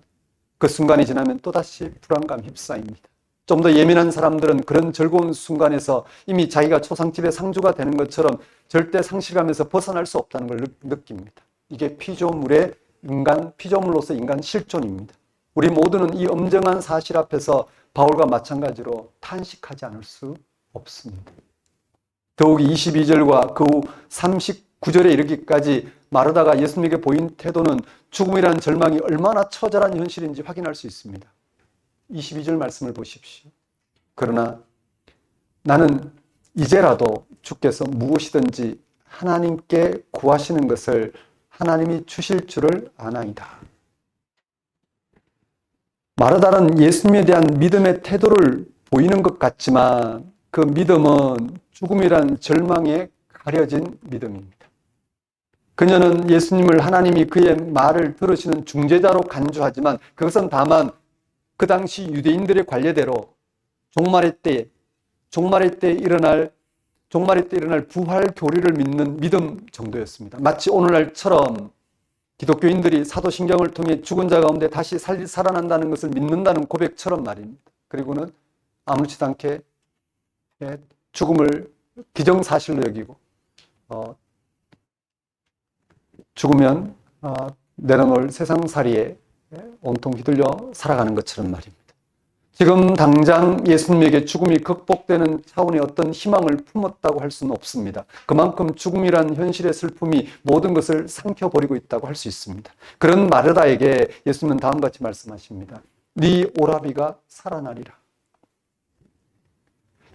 그 순간이 지나면 또다시 불안감 휩싸입니다. 좀 더 예민한 사람들은 그런 즐거운 순간에서 이미 자기가 초상집의 상주가 되는 것처럼 절대 상실감에서 벗어날 수 없다는 걸 느낍니다. 이게 피조물로서 인간 실존입니다. 우리 모두는 이 엄정한 사실 앞에서 바울과 마찬가지로 탄식하지 않을 수 없습니다. 더욱이 22절과 그 후 39절에 이르기까지 마르다가 예수님에게 보인 태도는 죽음이라는 절망이 얼마나 처절한 현실인지 확인할 수 있습니다. 22절 말씀을 보십시오. 그러나 나는 이제라도 주께서 무엇이든지 하나님께 구하시는 것을 하나님이 주실 줄을 아나이다. 마르다는 예수님에 대한 믿음의 태도를 보이는 것 같지만 그 믿음은 죽음이란 절망에 가려진 믿음입니다. 그녀는 예수님을 하나님이 그의 말을 들으시는 중재자로 간주하지만 그것은 다만 그 당시 유대인들의 관례대로 종말의 때 일어날 부활 교리를 믿는 믿음 정도였습니다. 마치 오늘날처럼 기독교인들이 사도신경을 통해 죽은 자 가운데 다시 살아난다는 것을 믿는다는 고백처럼 말입니다. 그리고는 아무렇지도 않게 죽음을 기정사실로 여기고 죽으면 내려놓을 세상살이에 온통 휘둘려 살아가는 것처럼 말입니다. 지금 당장 예수님에게 죽음이 극복되는 차원의 어떤 희망을 품었다고 할 수는 없습니다. 그만큼 죽음이란 현실의 슬픔이 모든 것을 삼켜버리고 있다고 할 수 있습니다. 그런 마르다에게 예수님은 다음과 같이 말씀하십니다. 네 오라비가 살아나리라.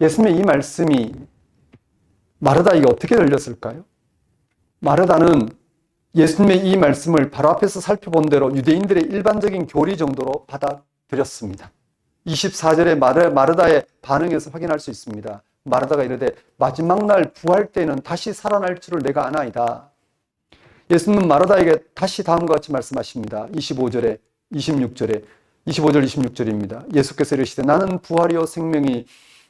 예수님의 이 말씀이 마르다에게 어떻게 들렸을까요? 마르다는 예수님의 이 말씀을 바로 앞에서 살펴본 대로 유대인들의 일반적인 교리 정도로 받아들였습니다. 24절에 마르다의 반응에서 확인할 수 있습니다. 마르다가 이르되 마지막 날 부활 때는 다시 살아날 줄을 내가 아나이다. 예수님은 마르다에게 다시 다음과 같이 말씀하십니다. 25절 26절입니다. 예수께서 이르시되 나는 부활이요 생명이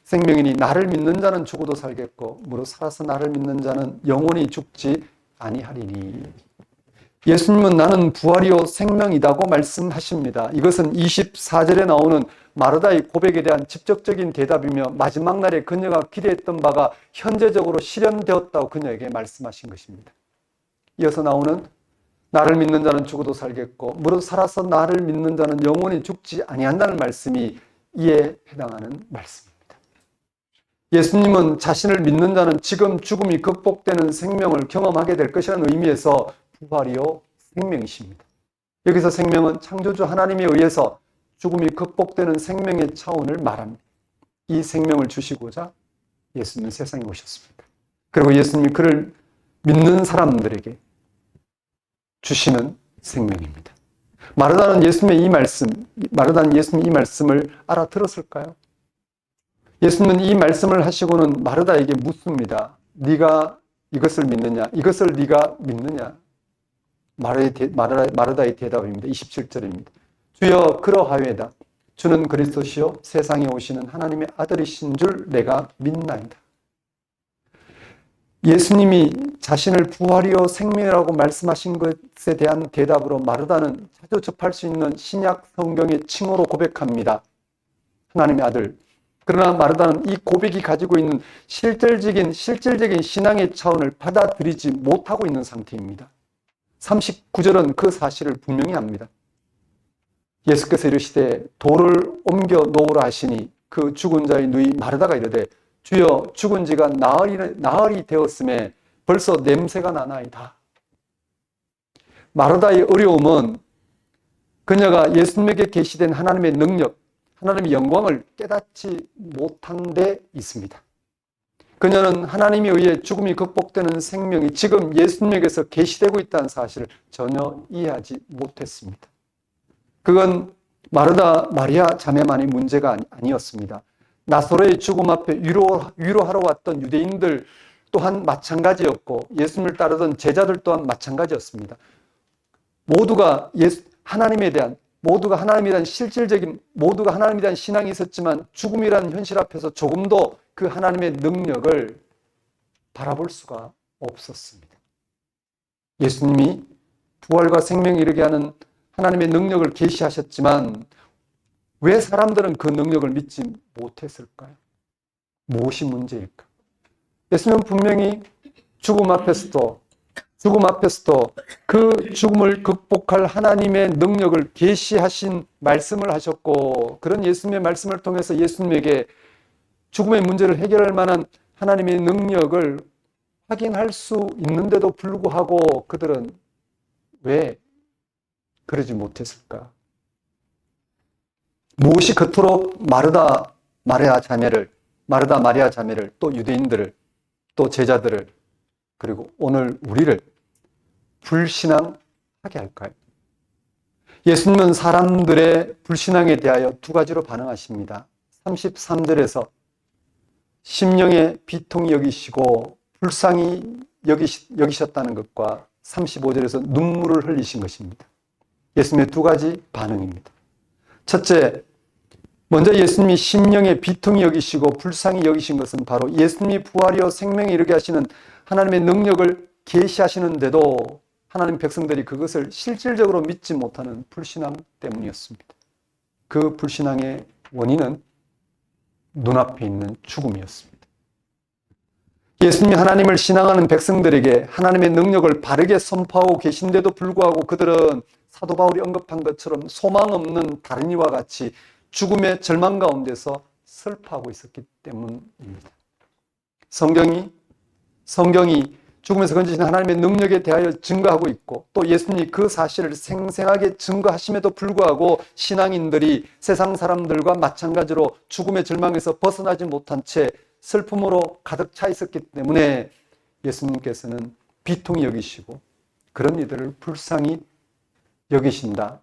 생명이니 나를 믿는 자는 죽어도 살겠고 무릇 살아서 나를 믿는 자는 영원히 죽지 아니하리니. 예수님은 나는 부활이요 생명이다고 말씀하십니다. 이것은 24절에 나오는 마르다의 고백에 대한 직접적인 대답이며 마지막 날에 그녀가 기대했던 바가 현재적으로 실현되었다고 그녀에게 말씀하신 것입니다. 이어서 나오는 나를 믿는 자는 죽어도 살겠고 무릇 살아서 나를 믿는 자는 영원히 죽지 아니한다는 말씀이 이에 해당하는 말씀입니다. 예수님은 자신을 믿는 자는 지금 죽음이 극복되는 생명을 경험하게 될 것이라는 의미에서 부활이요 생명이십니다. 여기서 생명은 창조주 하나님에 의해서 죽음이 극복되는 생명의 차원을 말합니다. 이 생명을 주시고자 예수님은 세상에 오셨습니다. 그리고 예수님이 그를 믿는 사람들에게 주시는 생명입니다. 마르다는 예수님의 이 말씀을 알아들었을까요? 예수님은 이 말씀을 하시고는 마르다에게 묻습니다. 네가 이것을 믿느냐? 이것을 네가 믿느냐? 마르다의 대답입니다. 27절입니다. 주여 그러하외다. 주는 그리스도시요 세상에 오시는 하나님의 아들이신 줄 내가 믿나이다. 예수님이 자신을 부활이요 생명이라고 말씀하신 것에 대한 대답으로 마르다는 자주 접할 수 있는 신약 성경의 칭호로 고백합니다. 하나님의 아들. 그러나 마르다는 이 고백이 가지고 있는 실질적인 신앙의 차원을 받아들이지 못하고 있는 상태입니다. 39절은 그 사실을 분명히 합니다. 예수께서 이르시되 돌을 옮겨 놓으라 하시니 그 죽은 자의 누이 마르다가 이르되 주여 죽은 지가 나흘이 되었음에 벌써 냄새가 나나이다. 마르다의 어려움은 그녀가 예수님에게 계시된 하나님의 능력, 하나님의 영광을 깨닫지 못한 데 있습니다. 그녀는 하나님에 의해 죽음이 극복되는 생명이 지금 예수님에게서 계시되고 있다는 사실을 전혀 이해하지 못했습니다. 그건 마르다, 마리아 자매만의 문제가 아니었습니다. 나사로의 죽음 앞에 위로하러 왔던 유대인들 또한 마찬가지였고 예수님을 따르던 제자들 또한 마찬가지였습니다. 모두가 하나님에 대한 실질적인 모두가 하나님에 대한 신앙이 있었지만 죽음이라는 현실 앞에서 조금도 그 하나님의 능력을 바라볼 수가 없었습니다. 예수님이 부활과 생명에 이르게 하는 하나님의 능력을 계시하셨지만 왜 사람들은 그 능력을 믿지 못했을까요? 무엇이 문제일까? 예수님은 분명히 죽음 앞에서도 그 죽음을 극복할 하나님의 능력을 계시하신 말씀을 하셨고 그런 예수님의 말씀을 통해서 예수님에게 죽음의 문제를 해결할 만한 하나님의 능력을 확인할 수 있는데도 불구하고 그들은 왜 그러지 못했을까? 무엇이 그토록 마르다 마리아 자매를 또 유대인들을 또 제자들을 그리고 오늘 우리를 불신앙하게 할까요? 예수님은 사람들의 불신앙에 대하여 두 가지로 반응하십니다. 33절에서 심령의 비통이 여기시고 불쌍히 여기셨다는 것과 35절에서 눈물을 흘리신 것입니다. 예수님의 두 가지 반응입니다. 첫째, 먼저 예수님이 심령의 비통이 여기시고 불쌍히 여기신 것은 바로 예수님이 부활이요 생명에 이르게 하시는 하나님의 능력을 계시하시는데도 하나님 백성들이 그것을 실질적으로 믿지 못하는 불신앙 때문이었습니다. 그 불신앙의 원인은 눈앞에 있는 죽음이었습니다. 예수님이 하나님을 신앙하는 백성들에게 하나님의 능력을 바르게 선포하고 계신데도 불구하고 그들은 사도 바울이 언급한 것처럼 소망 없는 다른 이와 같이 죽음의 절망 가운데서 슬퍼하고 있었기 때문입니다. 성경이 죽음에서 건지신 하나님의 능력에 대하여 증거하고 있고 또 예수님이 그 사실을 생생하게 증거하심에도 불구하고 신앙인들이 세상 사람들과 마찬가지로 죽음의 절망에서 벗어나지 못한 채 슬픔으로 가득 차 있었기 때문에 예수님께서는 비통히 여기시고 그런 이들을 불쌍히 여기신다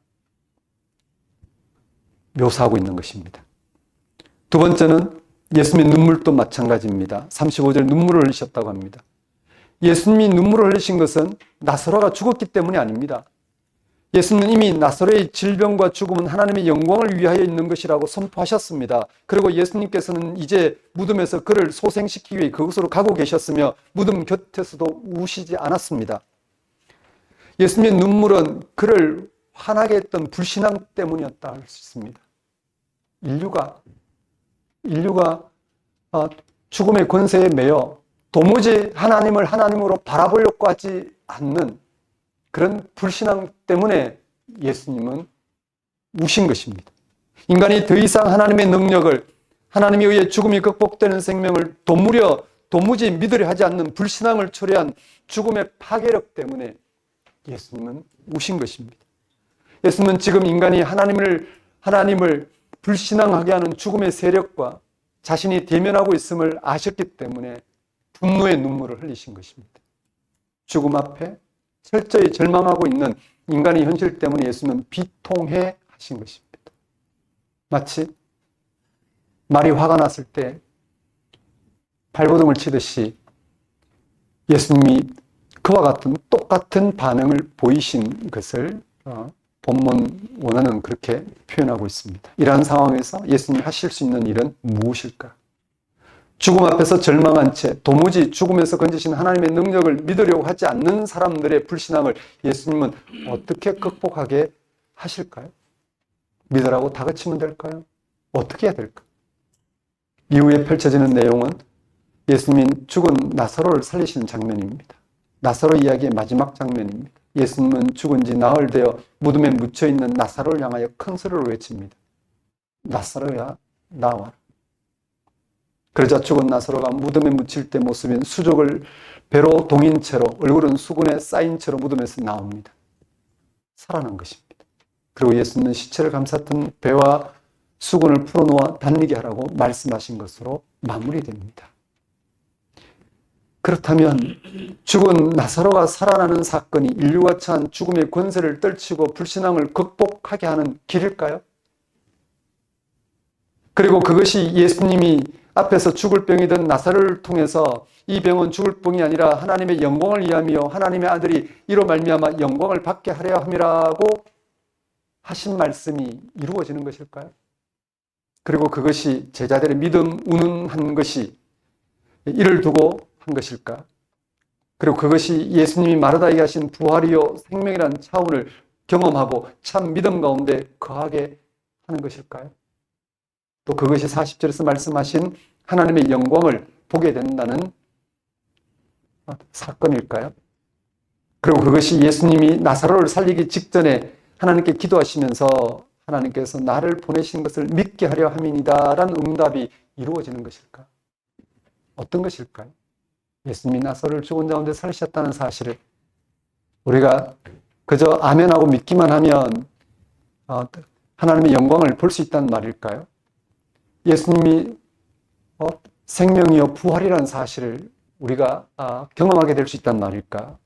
묘사하고 있는 것입니다. 두 번째는 예수님의 눈물도 마찬가지입니다. 35절 눈물을 흘리셨다고 합니다. 예수님이 눈물을 흘리신 것은 나사로가 죽었기 때문이 아닙니다. 예수님은 이미 나사로의 질병과 죽음은 하나님의 영광을 위하여 있는 것이라고 선포하셨습니다. 그리고 예수님께서는 이제 무덤에서 그를 소생시키기 위해 그곳으로 가고 계셨으며 무덤 곁에서도 우시지 않았습니다. 예수님의 눈물은 그를 화나게 했던 불신앙 때문이었다 할 수 있습니다. 인류가 죽음의 권세에 매여 도무지 하나님을 하나님으로 바라보려고 하지 않는 그런 불신앙 때문에 예수님은 우신 것입니다. 인간이 더 이상 하나님의 능력을, 하나님에 의해 죽음이 극복되는 생명을 도무지 믿으려 하지 않는 불신앙을 초래한 죽음의 파괴력 때문에 예수님은 우신 것입니다. 예수님은 지금 인간이 하나님을 불신앙하게 하는 죽음의 세력과 자신이 대면하고 있음을 아셨기 때문에 분노의 눈물을 흘리신 것입니다. 죽음 앞에 철저히 절망하고 있는 인간의 현실 때문에 예수님은 비통해 하신 것입니다. 마치 말이 화가 났을 때 발버둥을 치듯이 예수님이 그와 같은 똑같은 반응을 보이신 것을 본문 원어는 그렇게 표현하고 있습니다. 이러한 상황에서 예수님이 하실 수 있는 일은 무엇일까? 죽음 앞에서 절망한 채 도무지 죽음에서 건지신 하나님의 능력을 믿으려고 하지 않는 사람들의 불신앙을 예수님은 어떻게 극복하게 하실까요? 믿으라고 다그치면 될까요? 어떻게 해야 될까? 이후에 펼쳐지는 내용은 예수님이 죽은 나사로를 살리시는 장면입니다. 나사로 이야기의 마지막 장면입니다. 예수님은 죽은 지 나흘 되어 무덤에 묻혀있는 나사로를 향하여 큰 소리로 외칩니다. 나사로야, 나와라. 그러자 죽은 나사로가 무덤에 묻힐 때 모습인 수족을 배로 동인 채로 얼굴은 수건에 쌓인 채로 무덤에서 나옵니다. 살아난 것입니다. 그리고 예수님은 시체를 감쌌던 배와 수건을 풀어놓아 달리게 하라고 말씀하신 것으로 마무리됩니다. 그렇다면 죽은 나사로가 살아나는 사건이 인류가 처한 죽음의 권세를 떨치고 불신앙을 극복하게 하는 길일까요? 그리고 그것이 예수님이 앞에서 죽을 병이던 나사로를 통해서 이 병은 죽을 병이 아니라 하나님의 영광을 위하며 하나님의 아들이 이로 말미암아 영광을 받게 하려 함이라고 하신 말씀이 이루어지는 것일까요? 그리고 그것이 제자들의 믿음 운운한 것이 이를 두고 한 것일까? 그리고 그것이 예수님이 마르다에게 하신 부활이요 생명이라는 차원을 경험하고 참 믿음 가운데 거하게 하는 것일까요? 또 그것이 40절에서 말씀하신 하나님의 영광을 보게 된다는 사건일까요? 그리고 그것이 예수님이 나사로를 살리기 직전에 하나님께 기도하시면서 하나님께서 나를 보내신 것을 믿게 하려 함이니다 라는 응답이 이루어지는 것일까? 어떤 것일까요? 예수님이 나사로를 죽은 자 가운데 살리셨다는 사실을 우리가 그저 아멘하고 믿기만 하면 하나님의 영광을 볼 수 있다는 말일까요? 예수님이 생명이요 부활이라는 사실을 우리가 경험하게 될 수 있다는 말일까?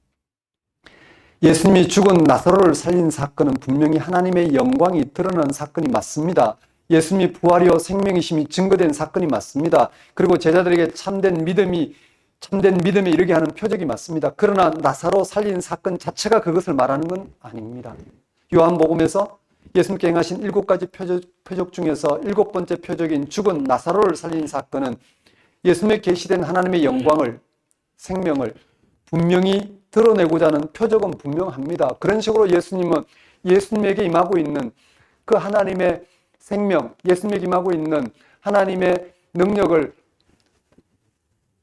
예수님이 죽은 나사로를 살린 사건은 분명히 하나님의 영광이 드러난 사건이 맞습니다. 예수님이 부활이요 생명이심이 증거된 사건이 맞습니다. 그리고 제자들에게 참된 믿음에 이르게 하는 표적이 맞습니다. 그러나 나사로 살린 사건 자체가 그것을 말하는 건 아닙니다. 요한복음에서 예수님께 행하신 7가지 표적 중에서 7번째 표적인 죽은 나사로를 살린 사건은 예수님의 계시된 하나님의 영광을, 생명을 분명히 드러내고자 하는 표적은 분명합니다. 그런 식으로 예수님은 예수님에게 임하고 있는 그 하나님의 생명, 예수님에게 임하고 있는 하나님의 능력을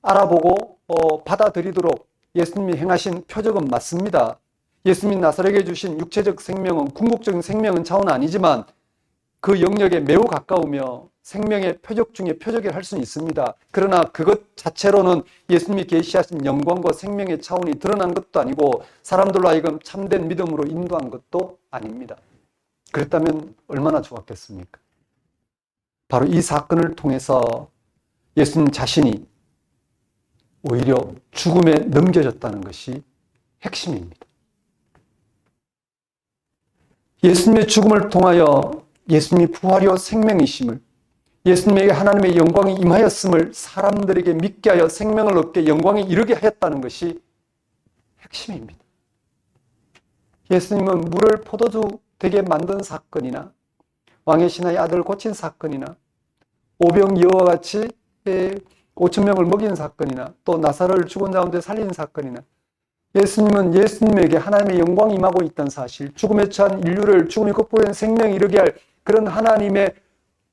알아보고 받아들이도록 예수님이 행하신 표적은 맞습니다. 예수님이 나사로에게 주신 육체적 생명은 궁극적인 생명은 차원은 아니지만 그 영역에 매우 가까우며 생명의 표적 중에 표적이라 할 수는 있습니다. 그러나 그것 자체로는 예수님이 계시하신 영광과 생명의 차원이 드러난 것도 아니고 사람들로 하여금 참된 믿음으로 인도한 것도 아닙니다. 그랬다면 얼마나 좋았겠습니까? 바로 이 사건을 통해서 예수님 자신이 오히려 죽음에 넘겨졌다는 것이 핵심입니다. 예수님의 죽음을 통하여 예수님이 부활이요 생명이심을, 예수님에게 하나님의 영광이 임하였음을 사람들에게 믿게 하여 생명을 얻게 영광에 이르게 하였다는 것이 핵심입니다. 예수님은 물을 포도주 되게 만든 사건이나 왕의 신하의 아들을 고친 사건이나 오병이어와 같이 5천 명을 먹인 사건이나 또 나사로를 죽은 가운데 살린 사건이나 예수님은 예수님에게 하나님의 영광이 임하고 있다는 사실, 죽음에 처한 인류를 죽음이 극복된 생명에 이르게 할 그런 하나님의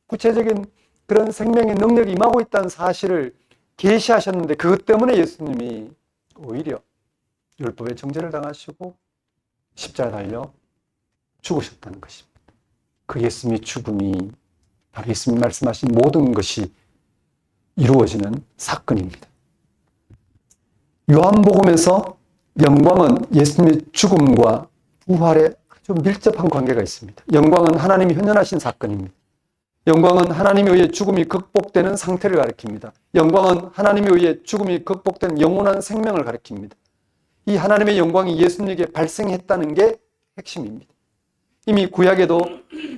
구체적인 그런 생명의 능력이 임하고 있다는 사실을 계시하셨는데 그것 때문에 예수님이 오히려 율법의 정죄를 당하시고 십자가에 달려 죽으셨다는 것입니다. 그 예수님의 죽음이 바로 예수님이 말씀하신 모든 것이 이루어지는 사건입니다. 요한복음에서 영광은 예수님의 죽음과 부활에 아주 밀접한 관계가 있습니다. 영광은 하나님이 현현하신 사건입니다. 영광은 하나님에 의해 죽음이 극복되는 상태를 가리킵니다. 영광은 하나님에 의해 죽음이 극복된 영원한 생명을 가리킵니다. 이 하나님의 영광이 예수님에게 발생했다는 게 핵심입니다. 이미 구약에도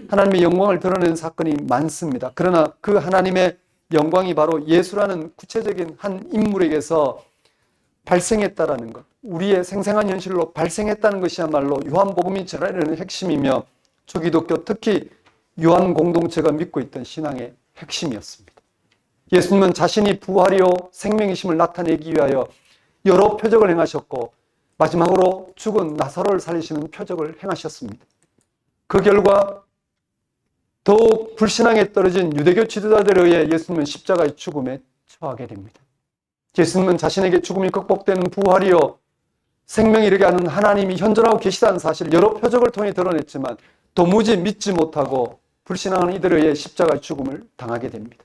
하나님의 영광을 드러내는 사건이 많습니다. 그러나 그 하나님의 영광이 바로 예수라는 구체적인 한 인물에게서 발생했다라는 것, 우리의 생생한 현실로 발생했다는 것이야말로 요한복음이 전하려는 핵심이며 초기독교 특히 요한 공동체가 믿고 있던 신앙의 핵심이었습니다. 예수님은 자신이 부활이요 생명이심을 나타내기 위하여 여러 표적을 행하셨고 마지막으로 죽은 나사로를 살리시는 표적을 행하셨습니다. 그 결과 더욱 불신앙에 떨어진 유대교 지도자들에 의해 예수님은 십자가의 죽음에 처하게 됩니다. 예수님은 자신에게 죽음이 극복되는 부활이요 생명이 이르게 하는 하나님이 현존하고 계시다는 사실을 여러 표적을 통해 드러냈지만 도무지 믿지 못하고 불신앙하는 이들에 의해 십자가의 죽음을 당하게 됩니다.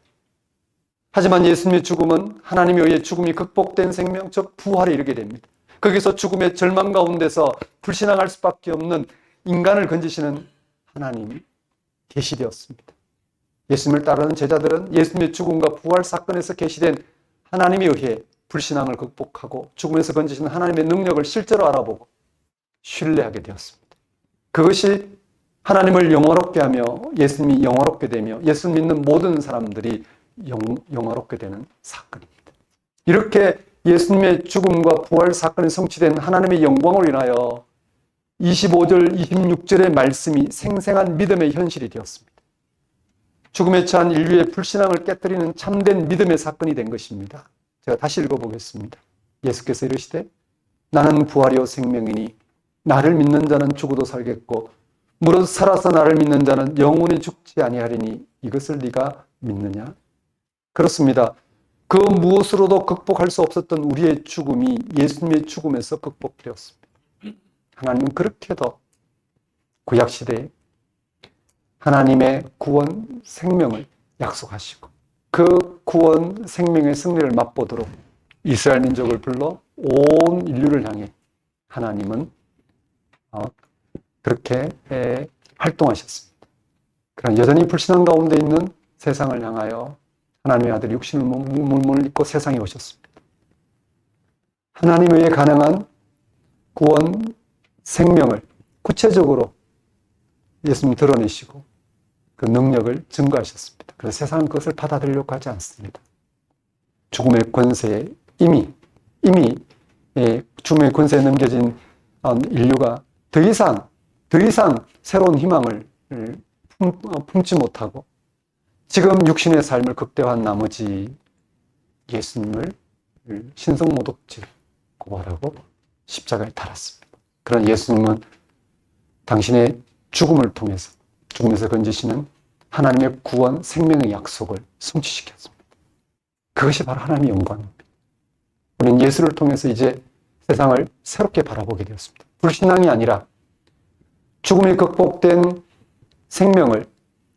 하지만 예수님의 죽음은 하나님에 의해 죽음이 극복된 생명, 즉 부활에 이르게 됩니다. 거기서 죽음의 절망 가운데서 불신앙할 수밖에 없는 인간을 건지시는 하나님이 계시되었습니다. 예수님을 따르는 제자들은 예수님의 죽음과 부활 사건에서 계시된 하나님에 의해 불신앙을 극복하고 죽음에서 건지시는 하나님의 능력을 실제로 알아보고 신뢰하게 되었습니다. 그것이 하나님을 영화롭게 하며 예수님이 영화롭게 되며 예수 믿는 모든 사람들이 영화롭게 되는 사건입니다. 이렇게 예수님의 죽음과 부활 사건이 성취된 하나님의 영광으로 인하여 25절, 26절의 말씀이 생생한 믿음의 현실이 되었습니다. 죽음에 처한 인류의 불신앙을 깨뜨리는 참된 믿음의 사건이 된 것입니다. 제가 다시 읽어보겠습니다. 예수께서 이르시되 나는 부활이요 생명이니 나를 믿는 자는 죽어도 살겠고 무릇 살아서 나를 믿는 자는 영원히 죽지 아니하리니 이것을 네가 믿느냐? 그렇습니다. 그 무엇으로도 극복할 수 없었던 우리의 죽음이 예수님의 죽음에서 극복되었습니다. 하나님은 그렇게도 구약시대에 하나님의 구원 생명을 약속하시고 그 구원 생명의 승리를 맛보도록 이스라엘 민족을 불러 온 인류를 향해 하나님은 그렇게 활동하셨습니다. 그러나 여전히 불신앙 가운데 있는 세상을 향하여 하나님의 아들이 육신을 몸을 입고 세상에 오셨습니다. 하나님에 의해 가능한 구원 생명을 구체적으로 예수님이 드러내시고 그 능력을 증거하셨습니다. 그래서 세상은 그것을 받아들이려고 하지 않습니다. 죽음의 권세에 이미 죽음의 권세에 넘겨진 인류가 더 이상 새로운 희망을 품지 못하고 지금 육신의 삶을 극대화한 나머지 예수님을 신성모독죄 고발하고 십자가에 달았습니다. 그런 예수님은 당신의 죽음을 통해서 죽음에서 건지시는 하나님의 구원 생명의 약속을 성취시켰습니다. 그것이 바로 하나님의 영광입니다. 우리는 예수를 통해서 이제 세상을 새롭게 바라보게 되었습니다. 불신앙이 아니라 죽음이 극복된 생명을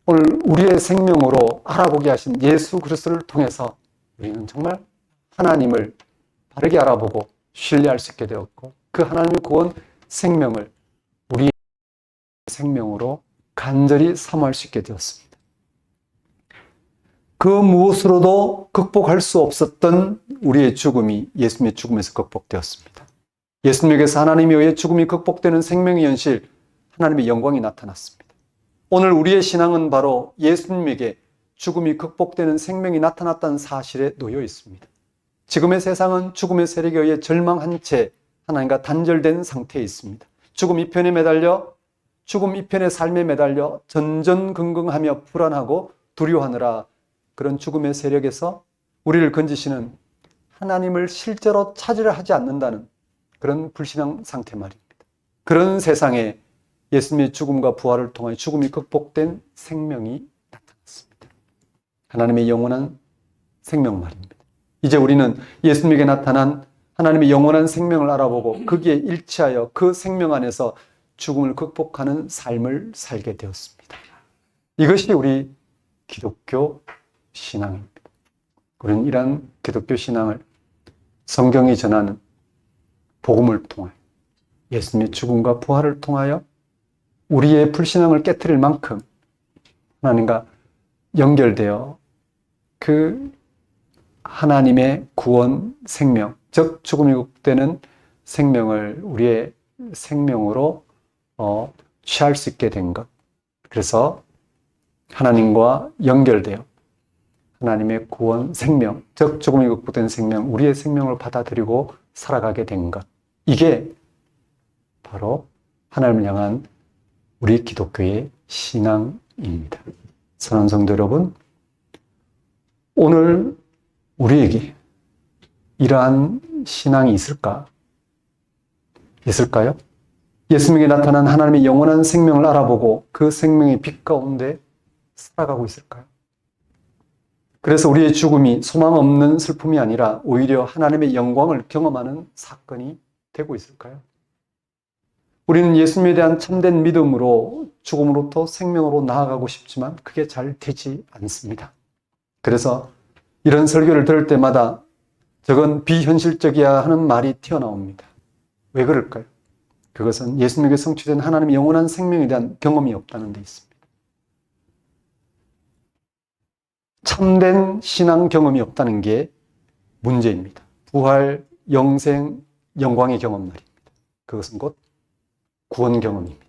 오늘 우리의 생명으로 알아보게 하신 예수 그리스도를 통해서 우리는 정말 하나님을 바르게 알아보고 신뢰할 수 있게 되었고 그 하나님의 구원 생명을 우리의 생명으로 간절히 사모할 수 있게 되었습니다. 그 무엇으로도 극복할 수 없었던 우리의 죽음이 예수님의 죽음에서 극복되었습니다. 예수님에게서 하나님에 의해 죽음이 극복되는 생명의 현실, 하나님의 영광이 나타났습니다. 오늘 우리의 신앙은 바로 예수님에게 죽음이 극복되는 생명이 나타났다는 사실에 놓여 있습니다. 지금의 세상은 죽음의 세력에 의해 절망한 채 하나님과 단절된 상태에 있습니다. 죽음 이편에 매달려 죽음 이편의 삶에 매달려 전전긍긍하며 불안하고 두려워하느라 그런 죽음의 세력에서 우리를 건지시는 하나님을 실제로 찾으려 하지 않는다는 그런 불신앙 상태 말입니다. 그런 세상에 예수님의 죽음과 부활을 통하여 죽음이 극복된 생명이 나타났습니다. 하나님의 영원한 생명 말입니다. 이제 우리는 예수님에게 나타난 하나님의 영원한 생명을 알아보고 거기에 일치하여 그 생명 안에서 죽음을 극복하는 삶을 살게 되었습니다. 이것이 우리 기독교 신앙입니다. 우리는 이러한 기독교 신앙을 성경이 전하는 복음을 통하여 예수님의 죽음과 부활을 통하여 우리의 불신앙을 깨트릴 만큼 하나님과 연결되어 그 하나님의 구원 생명, 즉 죽음이 극복되는 생명을 우리의 생명으로 취할 수 있게 된 것. 그래서 하나님과 연결되어 하나님의 구원 생명, 즉 죽음이 극복된 생명, 우리의 생명을 받아들이고 살아가게 된 것. 이게 바로 하나님을 향한 우리 기독교의 신앙입니다. 사랑하는 성도 여러분, 오늘 우리에게 이러한 신앙이 있을까요? 예수님에게 나타난 하나님의 영원한 생명을 알아보고 그 생명의 빛 가운데 살아가고 있을까요? 그래서 우리의 죽음이 소망 없는 슬픔이 아니라 오히려 하나님의 영광을 경험하는 사건이 되고 있을까요? 우리는 예수님에 대한 참된 믿음으로 죽음으로부터 생명으로 나아가고 싶지만 그게 잘 되지 않습니다. 그래서 이런 설교를 들을 때마다 저건 비현실적이야 하는 말이 튀어나옵니다. 왜 그럴까요? 그것은 예수님에게 성취된 하나님의 영원한 생명에 대한 경험이 없다는 데 있습니다. 참된 신앙 경험이 없다는 게 문제입니다. 부활, 영생, 영광의 경험 말입니다. 그것은 곧 구원 경험입니다.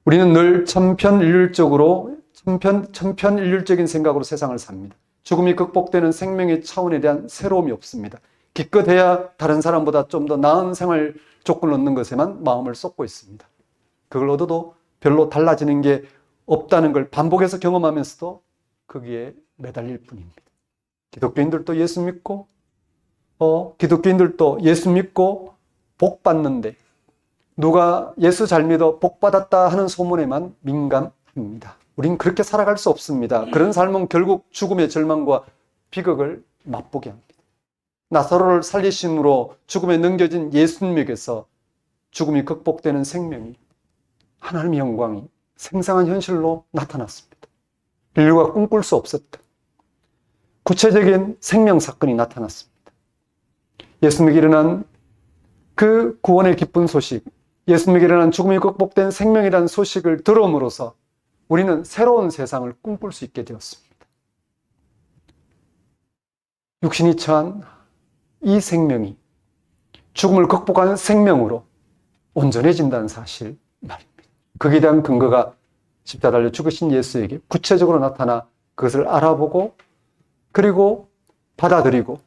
우리는 늘 천편일률적인 생각으로 세상을 삽니다. 죽음이 극복되는 생명의 차원에 대한 새로움이 없습니다. 기껏해야 다른 사람보다 좀 더 나은 생활 조건을 얻는 것에만 마음을 쏟고 있습니다. 그걸 얻어도 별로 달라지는 게 없다는 걸 반복해서 경험하면서도 거기에 매달릴 뿐입니다. 기독교인들도 예수 믿고 복 받는데 누가 예수 잘 믿어 복 받았다 하는 소문에만 민감합니다. 우린 그렇게 살아갈 수 없습니다. 그런 삶은 결국 죽음의 절망과 비극을 맛보게 합니다. 나사로를 살리심으로 죽음에 넘겨진 예수님에게서 죽음이 극복되는 생명이 하나님의 영광이 생생한 현실로 나타났습니다. 인류가 꿈꿀 수 없었던 구체적인 생명 사건이 나타났습니다. 예수님에게 일어난 그 구원의 기쁜 소식, 예수님에게 일어난 죽음이 극복된 생명이라는 소식을 들음으로써 우리는 새로운 세상을 꿈꿀 수 있게 되었습니다. 육신이 처한 이 생명이 죽음을 극복하는 생명으로 온전해진다는 사실 말입니다. 거기에 대한 근거가 십자가 달려 죽으신 예수에게 구체적으로 나타나 그것을 알아보고 그리고 받아들이고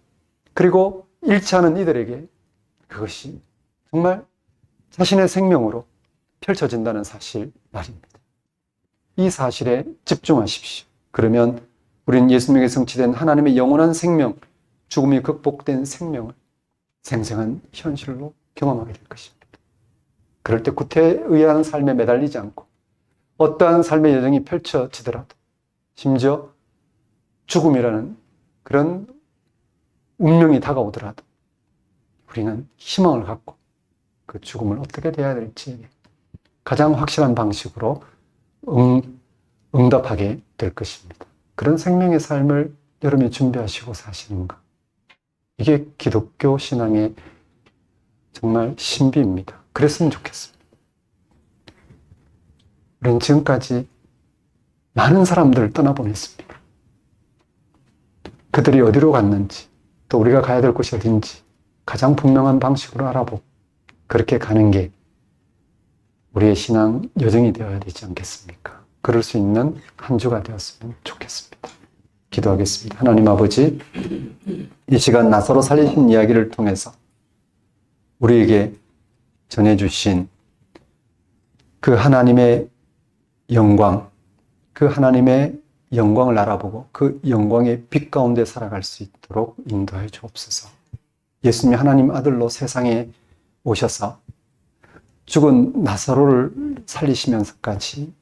그리고 일치하는 이들에게 그것이 정말 자신의 생명으로 펼쳐진다는 사실 말입니다. 이 사실에 집중하십시오. 그러면 우리는 예수님에게 성취된 하나님의 영원한 생명, 죽음이 극복된 생명을 생생한 현실로 경험하게 될 것입니다. 그럴 때 구태에 의한 삶에 매달리지 않고 어떠한 삶의 여정이 펼쳐지더라도 심지어 죽음이라는 그런 운명이 다가오더라도 우리는 희망을 갖고 그 죽음을 어떻게 대해야 될지 가장 확실한 방식으로 응답하게 될 것입니다. 그런 생명의 삶을 여러분이 준비하시고 사시는가? 이게 기독교 신앙의 정말 신비입니다. 그랬으면 좋겠습니다. 우리는 지금까지 많은 사람들을 떠나보냈습니다. 그들이 어디로 갔는지, 또 우리가 가야 될 곳이 어딘지 가장 분명한 방식으로 알아보고 그렇게 가는 게 우리의 신앙 여정이 되어야 되지 않겠습니까? 그럴 수 있는 한 주가 되었으면 좋겠습니다. 기도하겠습니다. 하나님 아버지, 이 시간 나사로 살리신 이야기를 통해서 우리에게 전해주신 그 하나님의 영광, 그 하나님의 영광을 알아보고 그 영광의 빛 가운데 살아갈 수 있도록 인도해 주옵소서. 예수님이 하나님 아들로 세상에 오셔서 죽은 나사로를 살리시면서까지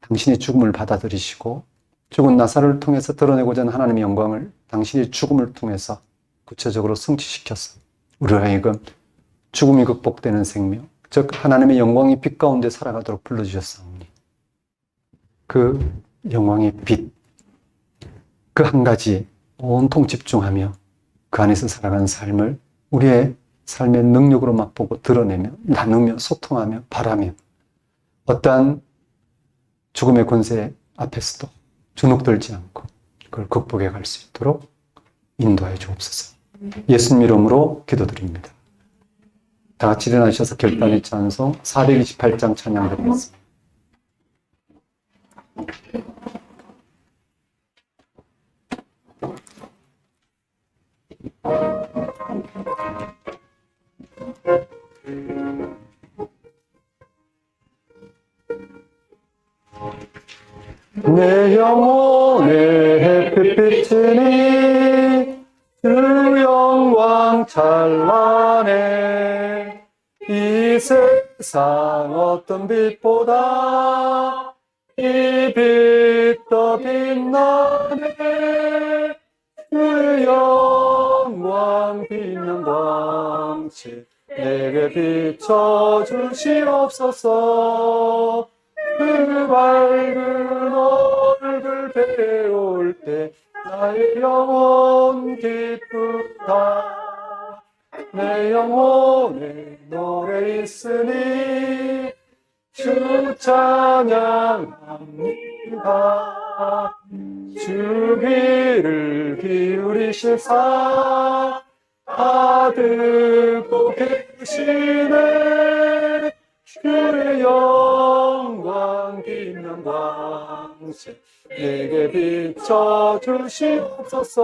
당신의 죽음을 받아들이시고 죽은 나사로를 통해서 드러내고자 하는 하나님의 영광을 당신의 죽음을 통해서 구체적으로 성취시켜서 우리로 하여금 죽음이 극복되는 생명, 즉 하나님의 영광의 빛 가운데 살아가도록 불러주셨사오니 그 영광의 빛, 그 한 가지에 온통 집중하며 그 안에서 살아가는 삶을 우리의 삶의 능력으로 맛보고 드러내며 나누며 소통하며 바라며 어떠한 죽음의 권세 앞에서도 주눅들지 않고 그걸 극복해 갈 수 있도록 인도해 주옵소서. 예수님 이름으로 기도드립니다. 다 같이 일어나셔서 결단의 찬송 428장 찬양 드리겠습니다. 내 영혼의 햇빛이니 주 영광 찬란해. 이 세상 어떤 빛보다 이 빛 더 빛나네. 주의 영광 빛난 광채 내게 비춰 주시옵소서. 그 밝은 얼굴 배울 때 나의 영혼 기쁘다. 내 영혼에 노래 있으니 주 찬양합니다. 주 귀를 기울이시사 다 듣고 계시네. 주의 영광 빛난 광채 내게 비춰 주시옵소서.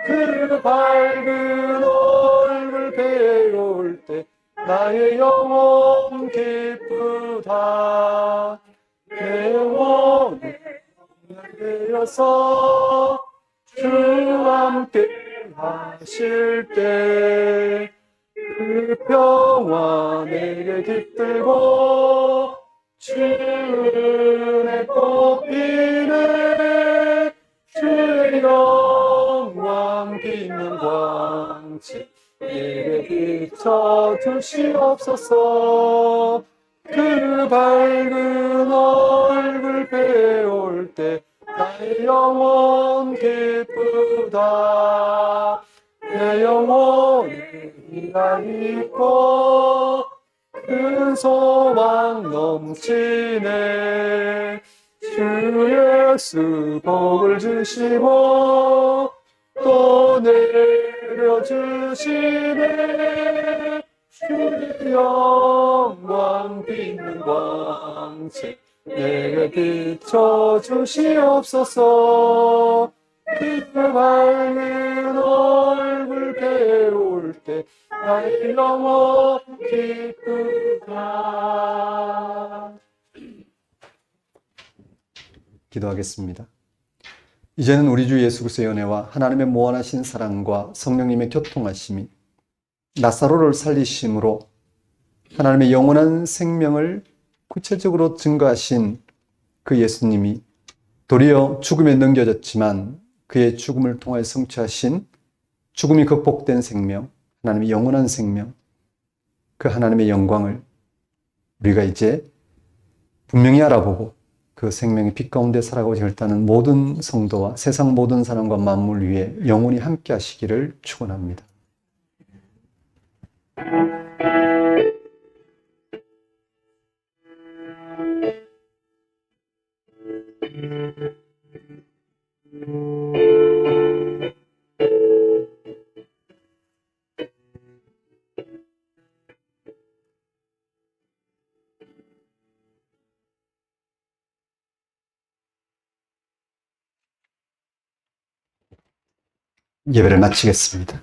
그 밝은 얼굴 배울 때 나의 영혼 기쁘다. 내 영혼에 되어서 주 함께 하실 때 그 평화 내게 깃들고 주 은혜 꽃피네. 주의 영광 빛난 광채 내게 비춰 주시옵소서. 그 밝은 얼굴 배울 때 나의 영혼 기쁘다. 내 영혼에 희가 있고 큰 소망 넘치네. 주 예수 복을 주시고 또 내려주시네. 주의 영광 빛난 광채 내게 비춰 주시옵소서. 그 밝은 얼굴 배울 때 나의 영혼 기쁘다. 기도하겠습니다. 이제는 우리 주 예수 그리스도의 은혜와 하나님의 무한하신 사랑과 성령님의 교통하심이 나사로를 살리심으로 하나님의 영원한 생명을 구체적으로 증거하신 그 예수님이 도리어 죽음에 넘겨졌지만 그의 죽음을 통하여 성취하신 죽음이 극복된 생명, 하나님의 영원한 생명, 그 하나님의 영광을 우리가 이제 분명히 알아보고 그 생명의 빛 가운데 살아가고자 결단하는 모든 성도와 세상 모든 사람과 만물 위에 영원히 함께 하시기를 축원합니다. 예배를 마치겠습니다.